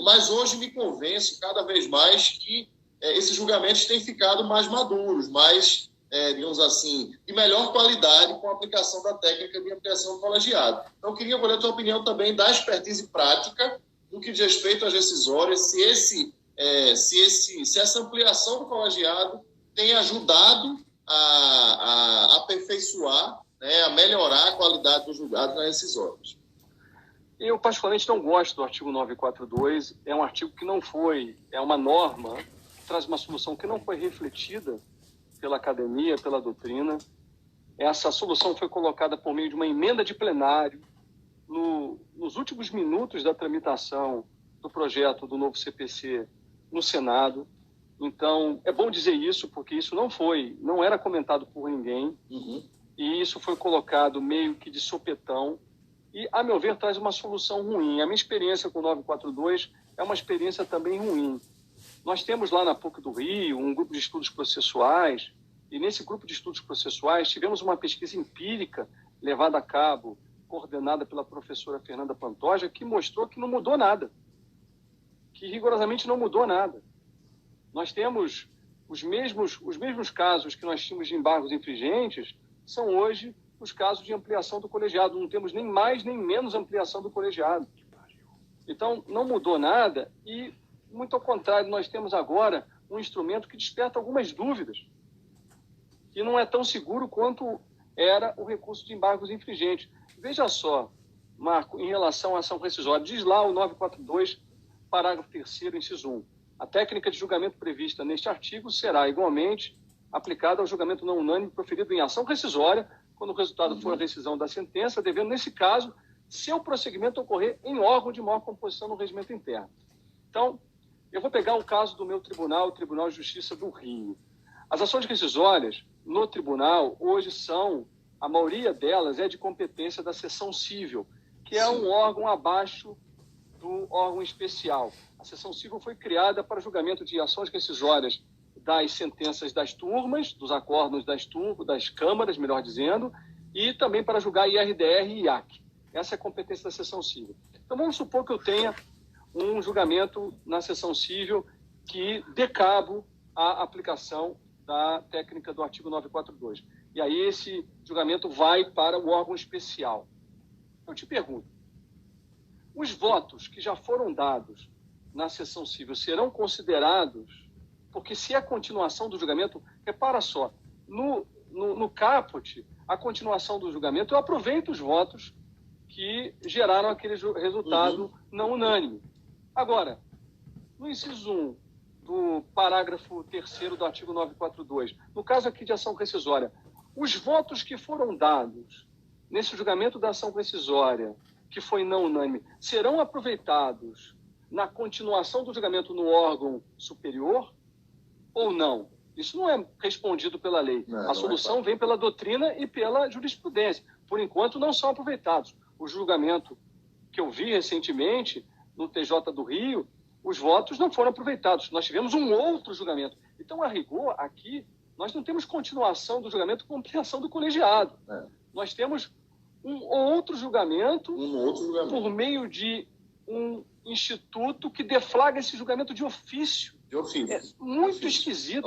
S1: mas hoje me convenço cada vez mais que esses julgamentos têm ficado mais maduros, mais, digamos assim, de melhor qualidade com a aplicação da técnica de ampliação do colegiado. Então, eu queria colher a tua opinião também da expertise prática no que diz respeito às decisórias, se essa ampliação do colegiado tem ajudado a aperfeiçoar, a melhorar a qualidade do julgado nas decisórias.
S2: Eu, particularmente, não gosto do artigo 942. É um artigo que não foi, é uma norma que traz uma solução que não foi refletida pela academia, pela doutrina. Essa solução foi colocada por meio de uma emenda de plenário nos últimos minutos da tramitação do projeto do novo CPC no Senado. Então, é bom dizer isso, porque isso não era comentado por ninguém, e isso foi colocado meio que de sopetão, e, a meu ver, traz uma solução ruim. A minha experiência com o 942 é uma experiência também ruim. Nós temos lá na PUC do Rio um grupo de estudos processuais, e nesse grupo de estudos processuais tivemos uma pesquisa empírica levada a cabo, coordenada pela professora Fernanda Pantoja, que mostrou que não mudou nada, que rigorosamente não mudou nada. Nós temos os mesmos casos que nós tínhamos de embargos infringentes, são hoje os casos de ampliação do colegiado. Não temos nem mais nem menos ampliação do colegiado. Então, não mudou nada e, muito ao contrário, nós temos agora um instrumento que desperta algumas dúvidas, que não é tão seguro quanto era o recurso de embargos infringentes. Veja só, Marco, em relação à ação rescisória, diz lá o 942, parágrafo 3º, inciso 1. A técnica de julgamento prevista neste artigo será igualmente aplicada ao julgamento não unânime proferido em ação rescisória, quando o resultado for a rescisão da sentença, devendo, nesse caso, seu prosseguimento ocorrer em órgão de maior composição no regimento interno. Então, eu vou pegar o caso do meu tribunal, o Tribunal de Justiça do Rio. As ações rescisórias no tribunal hoje a maioria delas é de competência da seção civil, que é um órgão abaixo do órgão especial. A seção civil foi criada para julgamento de ações rescisórias das sentenças das turmas, dos acórdãos das câmaras, melhor dizendo, e também para julgar IRDR e IAC. Essa é a competência da seção civil. Então, vamos supor que eu tenha um julgamento na seção civil que dê cabo à aplicação da técnica do artigo 942. E aí esse julgamento vai para o órgão especial. Eu te pergunto, os votos que já foram dados na seção civil serão considerados? Porque se é a continuação do julgamento, repara só, no caput, a continuação do julgamento, eu aproveito os votos que geraram aquele resultado não unânime. Agora, no inciso 1 do parágrafo 3º do artigo 942, no caso aqui de ação rescisória, os votos que foram dados nesse julgamento da ação rescisória, que foi não unânime, serão aproveitados na continuação do julgamento no órgão superior ou não? Isso não é respondido pela lei. A solução vem pela doutrina e pela jurisprudência. Por enquanto, não são aproveitados. O julgamento que eu vi recentemente no TJ do Rio, os votos não foram aproveitados. Nós tivemos um outro julgamento. Então, a rigor, aqui, nós não temos continuação do julgamento com ampliação do colegiado. Nós temos um outro julgamento por meio de um instituto que deflagra esse julgamento de ofício. É muito esquisito.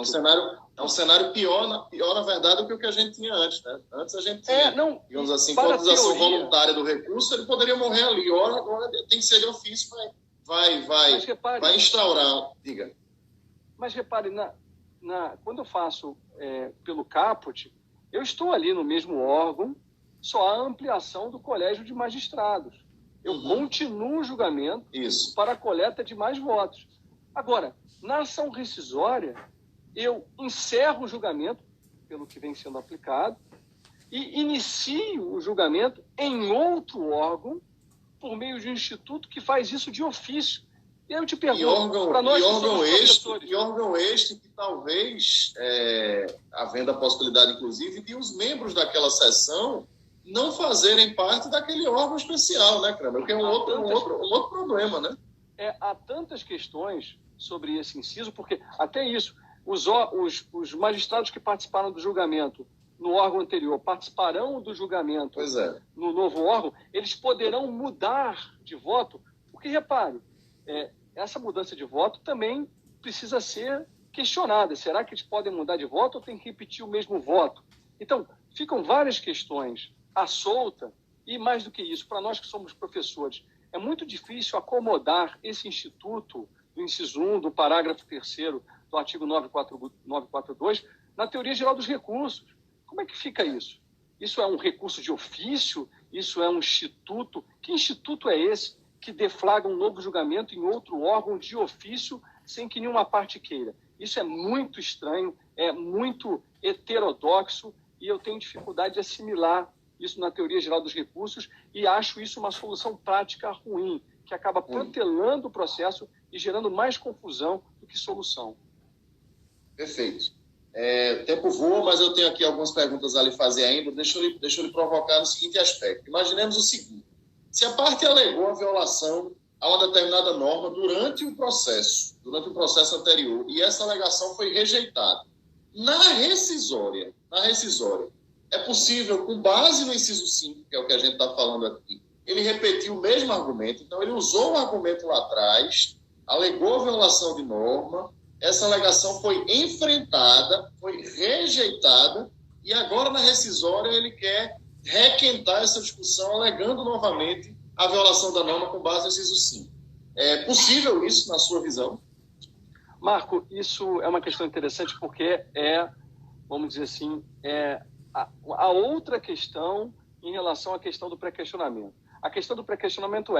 S1: É um cenário pior, na verdade, do que o que a gente tinha antes. Né? Antes a gente tinha, digamos assim, com a autorização voluntária do recurso, ele poderia morrer ali. Agora tem que ser de ofício, vai instaurar. Diga.
S2: Mas repare, quando eu faço pelo caput, eu estou ali no mesmo órgão, só há ampliação do colégio de magistrados. Eu continuo o julgamento para a coleta de mais votos. Agora, na ação rescisória, eu encerro o julgamento, pelo que vem sendo aplicado, e inicio o julgamento em outro órgão, por meio de um instituto que faz isso de ofício. E aí eu te pergunto, para nós que somos professores...
S1: E órgão este que talvez, havendo a possibilidade, inclusive, de os membros daquela sessão não fazerem parte daquele órgão especial, né, Kramer? Porque é um outro problema, né?
S2: Há tantas questões sobre esse inciso, porque até isso, os magistrados que participaram do julgamento no órgão anterior participarão do julgamento no novo órgão, eles poderão mudar de voto, porque, repare, essa mudança de voto também precisa ser questionada. Será que eles podem mudar de voto ou tem que repetir o mesmo voto? Então, ficam várias questões à solta e, mais do que isso, para nós que somos professores, é muito difícil acomodar esse instituto do inciso 1, do parágrafo 3º do artigo 942, na teoria geral dos recursos. Como é que fica isso? Isso é um recurso de ofício? Isso é um instituto? Que instituto é esse que deflagra um novo julgamento em outro órgão de ofício sem que nenhuma parte queira? Isso é muito estranho, é muito heterodoxo e eu tenho dificuldade de assimilar isso na teoria geral dos recursos e acho isso uma solução prática ruim, que acaba protelando o processo e gerando mais confusão do que solução.
S1: Perfeito. O tempo voa, mas eu tenho aqui algumas perguntas a lhe fazer ainda. Deixa eu lhe provocar no seguinte aspecto. Imaginemos o seguinte. Se a parte alegou a violação a uma determinada norma durante o processo anterior, e essa alegação foi rejeitada, na rescisória, é possível, com base no inciso 5, que é o que a gente está falando aqui, ele repetiu o mesmo argumento. Então, ele usou o argumento lá atrás, alegou a violação de norma, essa alegação foi enfrentada, foi rejeitada, e agora, na rescisória, ele quer requentar essa discussão, alegando novamente a violação da norma com base no inciso 5. É possível isso, na sua visão?
S2: Marco, isso é uma questão interessante porque vamos dizer assim, a outra questão em relação à questão do pré-questionamento. A questão do pré-questionamento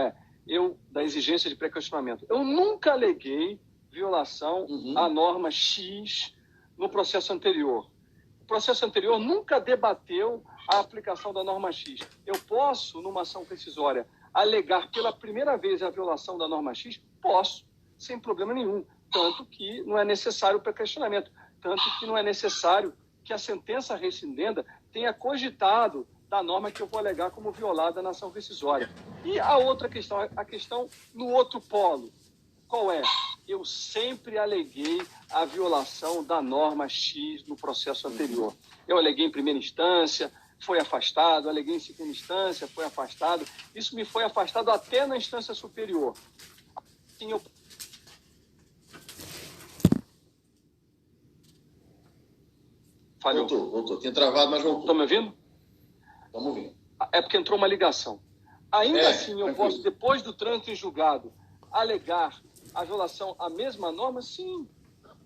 S2: da exigência de pré-questionamento. Eu nunca aleguei violação à norma X no processo anterior. O processo anterior nunca debateu a aplicação da norma X. Eu posso, numa ação rescisória, alegar pela primeira vez a violação da norma X? Posso, sem problema nenhum. Tanto que não é necessário o pré-questionamento. Tanto que não é necessário que a sentença rescindenda tenha cogitado da norma que eu vou alegar como violada na ação rescisória. E a outra questão, a questão no outro polo, qual é? eu sempre aleguei a violação da norma X no processo anterior. Eu aleguei em primeira instância, foi afastado, aleguei em segunda instância, foi afastado. Isso me foi afastado até na instância superior. Assim, eu... Falhou.
S1: Voltou. Tinha travado, mas voltou.
S2: Estão me ouvindo?
S1: Estamos ouvindo.
S2: É porque entrou uma ligação. Ainda assim, eu posso, depois do trânsito em julgado, alegar a violação à mesma norma? Sim,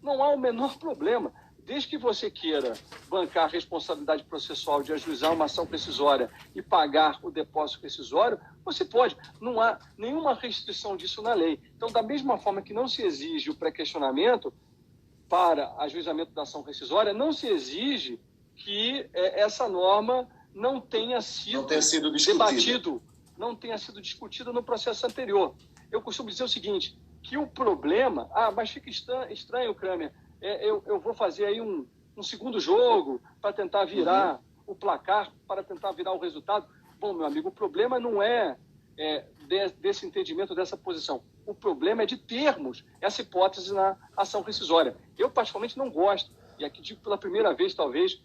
S2: não há o menor problema. Desde que você queira bancar a responsabilidade processual de ajuizar uma ação rescisória e pagar o depósito rescisório, você pode. Não há nenhuma restrição disso na lei. Então, da mesma forma que não se exige o pré-questionamento para ajuizamento da ação rescisória, não se exige que essa norma não tenha sido debatido, não tenha sido discutida no processo anterior. Eu costumo dizer o seguinte, que o problema... mas fica estranho, Kramer, eu vou fazer aí um segundo jogo para tentar virar o placar, para tentar virar o resultado. Bom, meu amigo, o problema não é desse entendimento, dessa posição. O problema é de termos essa hipótese na ação rescisória. Eu, particularmente, não gosto, e aqui digo pela primeira vez, talvez,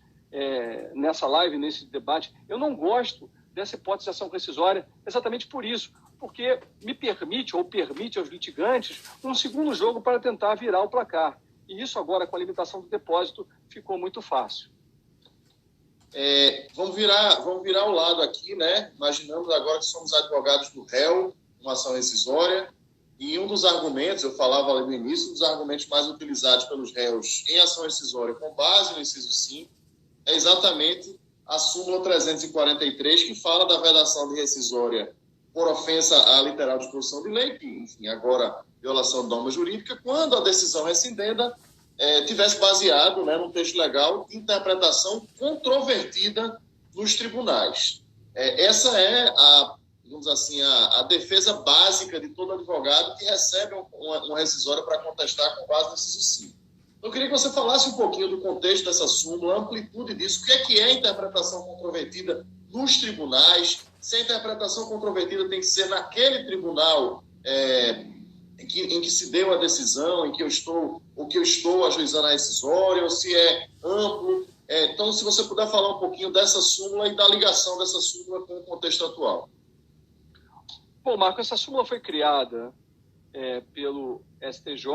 S2: nessa live, nesse debate, eu não gosto dessa hipótese de ação rescisória exatamente por isso, porque me permite, ou permite aos litigantes, um segundo jogo para tentar virar o placar. E isso agora, com a limitação do depósito, ficou muito fácil.
S1: Vamos virar o lado aqui, né? Imaginamos agora que somos advogados do réu, uma ação rescisória, e um dos argumentos, eu falava ali no início, um dos argumentos mais utilizados pelos réus em ação rescisória, com base no inciso 5, é exatamente a súmula 343, que fala da vedação de rescisória por ofensa à literal disposição de lei, que, enfim, agora violação de norma jurídica, quando a decisão rescindenda tivesse baseado, né, num texto legal de interpretação controvertida nos tribunais. Essa é digamos assim, a defesa básica de todo advogado que recebe uma rescisória para contestar com base no inciso 5. Eu queria que você falasse um pouquinho do contexto dessa súmula, a amplitude disso, o que é interpretação controvertida nos tribunais, se a interpretação controvertida tem que ser naquele tribunal em que se deu a decisão, em que eu estou ajuizando a rescisória, ou se é amplo. Então, se você puder falar um pouquinho dessa súmula e da ligação dessa súmula com o contexto atual.
S2: Bom, Marco, essa súmula foi criada pelo STJ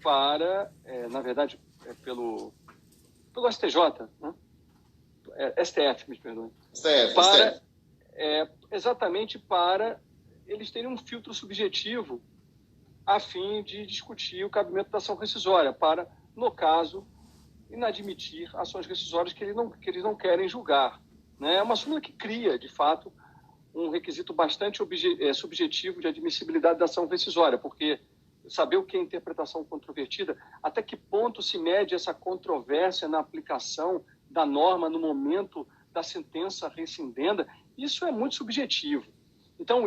S2: para, na verdade, pelo STJ, né? STF, me perdoe. STF. Exatamente para eles terem um filtro subjetivo a fim de discutir o cabimento da ação rescisória, para, no caso, inadmitir ações rescisórias que eles não querem julgar. Né? É uma súmula que cria, de fato, um requisito bastante subjetivo de admissibilidade da ação rescisória, porque saber o que é interpretação controvertida, até que ponto se mede essa controvérsia na aplicação da norma no momento da sentença rescindenda, isso é muito subjetivo. Então,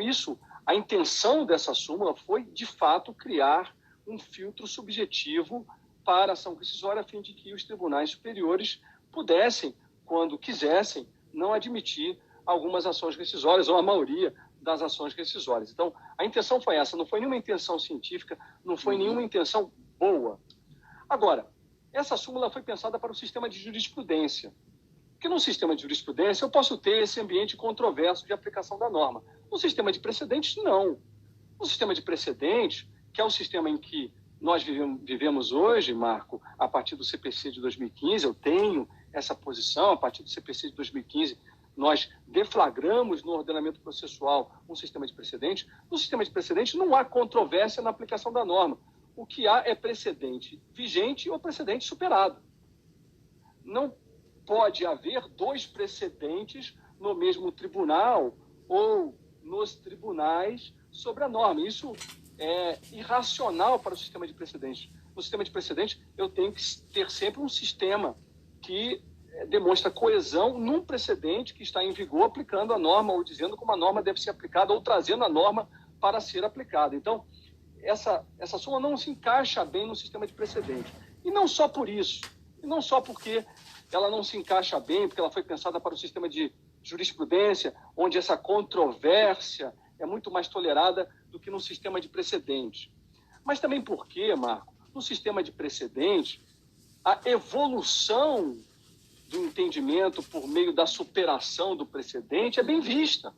S2: a intenção dessa súmula foi, de fato, criar um filtro subjetivo para a ação rescisória, a fim de que os tribunais superiores pudessem, quando quisessem, não admitir algumas ações rescisórias, ou a maioria das ações rescisórias. Então, a intenção foi essa, não foi nenhuma intenção científica, não foi nenhuma intenção boa. Agora, essa súmula foi pensada para o sistema de jurisprudência. Porque no sistema de jurisprudência eu posso ter esse ambiente controverso de aplicação da norma. No sistema de precedentes, não. No sistema de precedentes, que é o sistema em que nós vivemos hoje, Marco, a partir do CPC de 2015, eu tenho essa posição, a partir do CPC de 2015, nós deflagramos no ordenamento processual um sistema de precedentes. No sistema de precedentes não há controvérsia na aplicação da norma. O que há é precedente vigente ou precedente superado. Não pode haver dois precedentes no mesmo tribunal ou nos tribunais sobre a norma. Isso é irracional para o sistema de precedentes. No sistema de precedentes, eu tenho que ter sempre um sistema que demonstra coesão num precedente que está em vigor, aplicando a norma, ou dizendo como a norma deve ser aplicada, ou trazendo a norma para ser aplicada. Então, essa súmula não se encaixa bem no sistema de precedente. E não só por isso, e não só porque ela não se encaixa bem, porque ela foi pensada para o sistema de jurisprudência, onde essa controvérsia é muito mais tolerada do que no sistema de precedente. Mas também porque, Marco, no sistema de precedente, a evolução do entendimento por meio da superação do precedente é bem vista.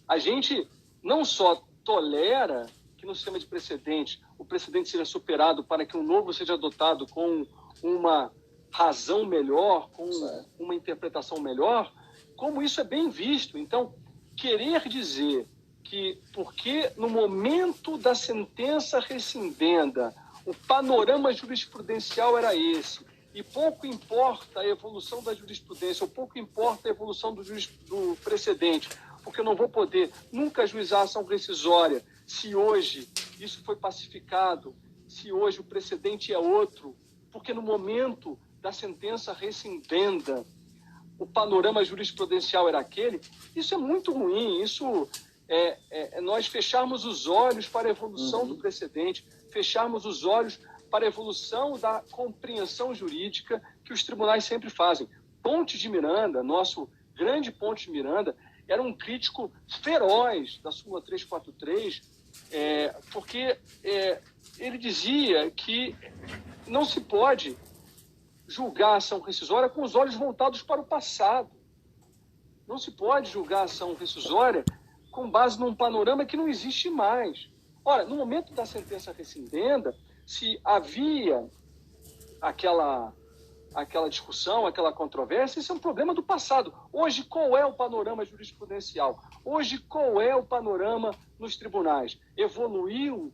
S2: A gente não só tolera que no sistema de precedente o precedente seja superado para que um novo seja adotado com uma razão melhor, com uma interpretação melhor, como isso é bem visto. Então, querer dizer que porque no momento da sentença rescindenda o panorama jurisprudencial era esse, e pouco importa a evolução da jurisprudência, ou pouco importa a evolução do precedente, porque eu não vou poder nunca ajuizar a ação rescisória se hoje isso foi pacificado, se hoje o precedente é outro, porque no momento da sentença rescindenda o panorama jurisprudencial era aquele. Isso é muito ruim, isso nós fecharmos os olhos para a evolução do precedente, fecharmos os olhos para a evolução da compreensão jurídica que os tribunais sempre fazem. Pontes de Miranda, nosso grande Pontes de Miranda, era um crítico feroz da súmula 343, porque ele dizia que não se pode julgar a ação rescisória com os olhos voltados para o passado. Não se pode julgar a ação rescisória com base num panorama que não existe mais. Ora, no momento da sentença rescindenda, se havia aquela discussão, aquela controvérsia, isso é um problema do passado. Hoje, qual é o panorama jurisprudencial? Hoje, qual é o panorama nos tribunais? Evoluiu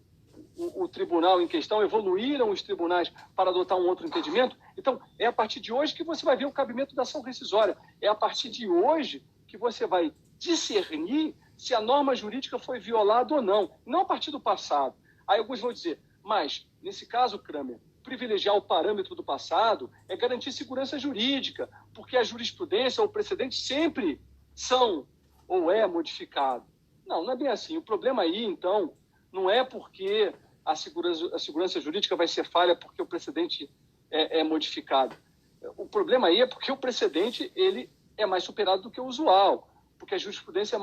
S2: o tribunal em questão, evoluíram os tribunais para adotar um outro entendimento? Então, é a partir de hoje que você vai ver o cabimento da ação rescisória. É a partir de hoje que você vai discernir se a norma jurídica foi violada ou não, não a partir do passado. Aí alguns vão dizer, mas, nesse caso, Kramer, privilegiar o parâmetro do passado é garantir segurança jurídica, porque a jurisprudência ou o precedente sempre são ou é modificado. Não, não é bem assim. O problema aí, então, não é porque a segurança jurídica vai ser falha porque o precedente é modificado. O problema aí é porque o precedente ele é mais superado do que o usual, porque a jurisprudência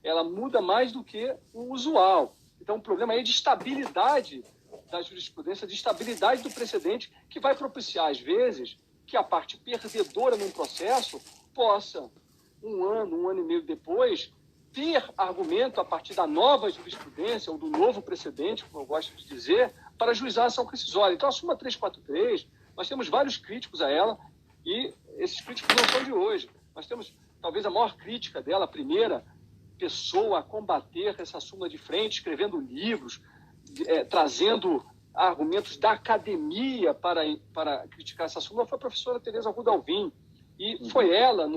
S2: ela muda mais do que o usual. Então, o problema aí é de estabilidade da jurisprudência, de estabilidade do precedente, que vai propiciar, às vezes, que a parte perdedora num processo possa, um ano e meio depois, ter argumento a partir da nova jurisprudência ou do novo precedente, como eu gosto de dizer, para ajuizar a ação rescisória. Então, a súmula 343, nós temos vários críticos a ela, e esses críticos não são de hoje. Nós temos, talvez, a maior crítica dela, a primeira pessoa a combater essa súmula de frente, escrevendo livros, trazendo argumentos da academia para criticar essa súmula, foi a professora Tereza Rudalvin. E foi ela,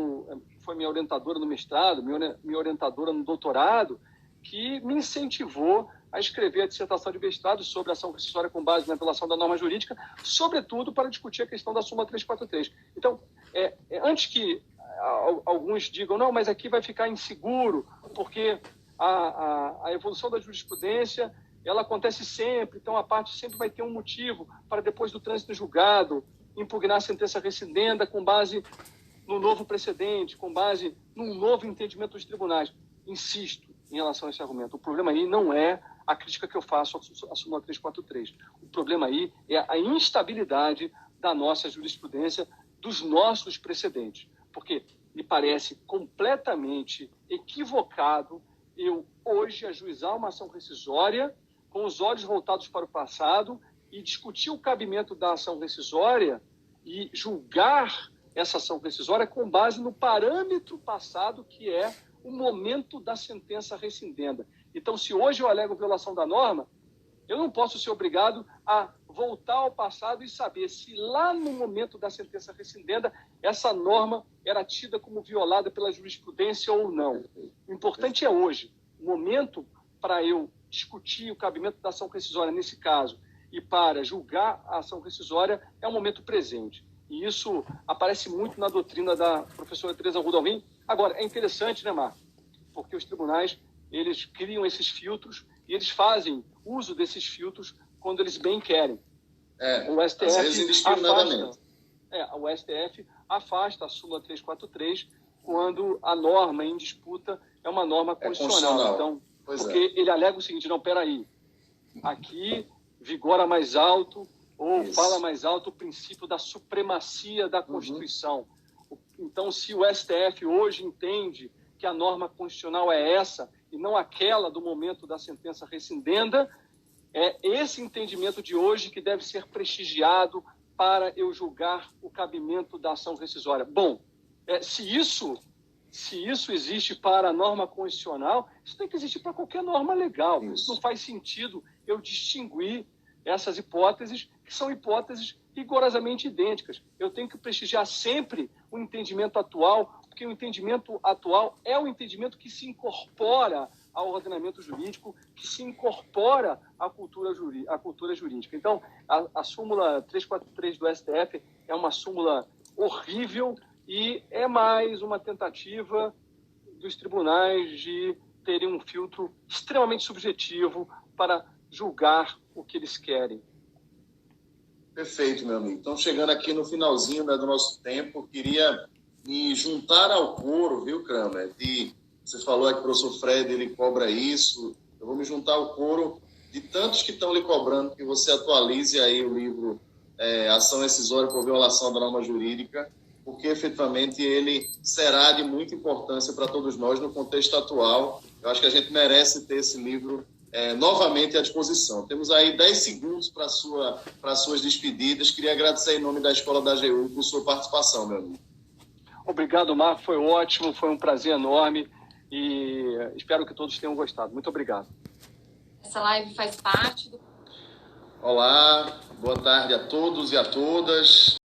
S2: foi minha orientadora no mestrado, minha orientadora no doutorado, que me incentivou a escrever a dissertação de mestrado sobre a ação rescisória com base na violação da norma jurídica, sobretudo para discutir a questão da súmula 343. Então, antes que alguns digam, não, mas aqui vai ficar inseguro, porque a evolução da jurisprudência ela acontece sempre, então a parte sempre vai ter um motivo para, depois do trânsito julgado, impugnar a sentença rescindenda com base no novo precedente, com base num novo entendimento dos tribunais. Insisto em relação a esse argumento. O problema aí não é a crítica que eu faço à súmula 343. O problema aí é a instabilidade da nossa jurisprudência, dos nossos precedentes. Porque me parece completamente equivocado eu hoje ajuizar uma ação rescisória com os olhos voltados para o passado e discutir o cabimento da ação rescisória e julgar essa ação rescisória com base no parâmetro passado, que é o momento da sentença rescindenda. Então, se hoje eu alego violação da norma, eu não posso ser obrigado a voltar ao passado e saber se lá no momento da sentença rescindenda essa norma era tida como violada pela jurisprudência ou não. O importante é hoje. O momento para eu discutir o cabimento da ação rescisória nesse caso e para julgar a ação rescisória é um momento presente. E isso aparece muito na doutrina da professora Tereza Rudalvin. Agora, é interessante, né, Marco? Porque os tribunais, eles criam esses filtros e eles fazem uso desses filtros quando eles bem querem. O STF afasta a súmula 343 quando a norma em disputa é uma norma constitucional. Então, porque ele alega o seguinte, não, peraí, aqui vigora mais alto ou
S1: Isso.
S2: fala mais alto o princípio da supremacia da Constituição. Então, se o STF hoje entende que a norma constitucional é essa e não aquela do momento da sentença rescindenda, é esse entendimento de hoje que deve ser prestigiado para eu julgar o cabimento da ação rescisória. Bom, se isso existe para a norma constitucional, isso tem que existir para qualquer norma legal.
S1: Isso.
S2: Não faz sentido eu distinguir essas hipóteses, que são hipóteses rigorosamente idênticas. Eu tenho que prestigiar sempre o entendimento atual, porque o entendimento atual é o entendimento que se incorpora ao ordenamento jurídico, que se incorpora à cultura jurídica. Então, a súmula 343 do STF é uma súmula horrível e é mais uma tentativa dos tribunais de terem um filtro extremamente subjetivo para julgar o que eles querem.
S1: Perfeito, meu amigo. Então, chegando aqui no finalzinho, né, do nosso tempo, queria me juntar ao coro, viu, Kramer? Você falou que o professor Fred ele cobra isso. Eu vou me juntar ao coro de tantos que estão lhe cobrando que você atualize aí o livro Ação Rescisória por Violação da Norma Jurídica, porque efetivamente ele será de muita importância para todos nós no contexto atual. Eu acho que a gente merece ter esse livro novamente à disposição. Temos aí 10 segundos para suas despedidas. Queria agradecer em nome da Escola da AGU por sua participação, meu amigo.
S2: Obrigado, Marco. Foi ótimo, foi um prazer enorme e espero que todos tenham gostado. Muito obrigado.
S3: Essa live faz parte do...
S1: Olá, boa tarde a todos e a todas.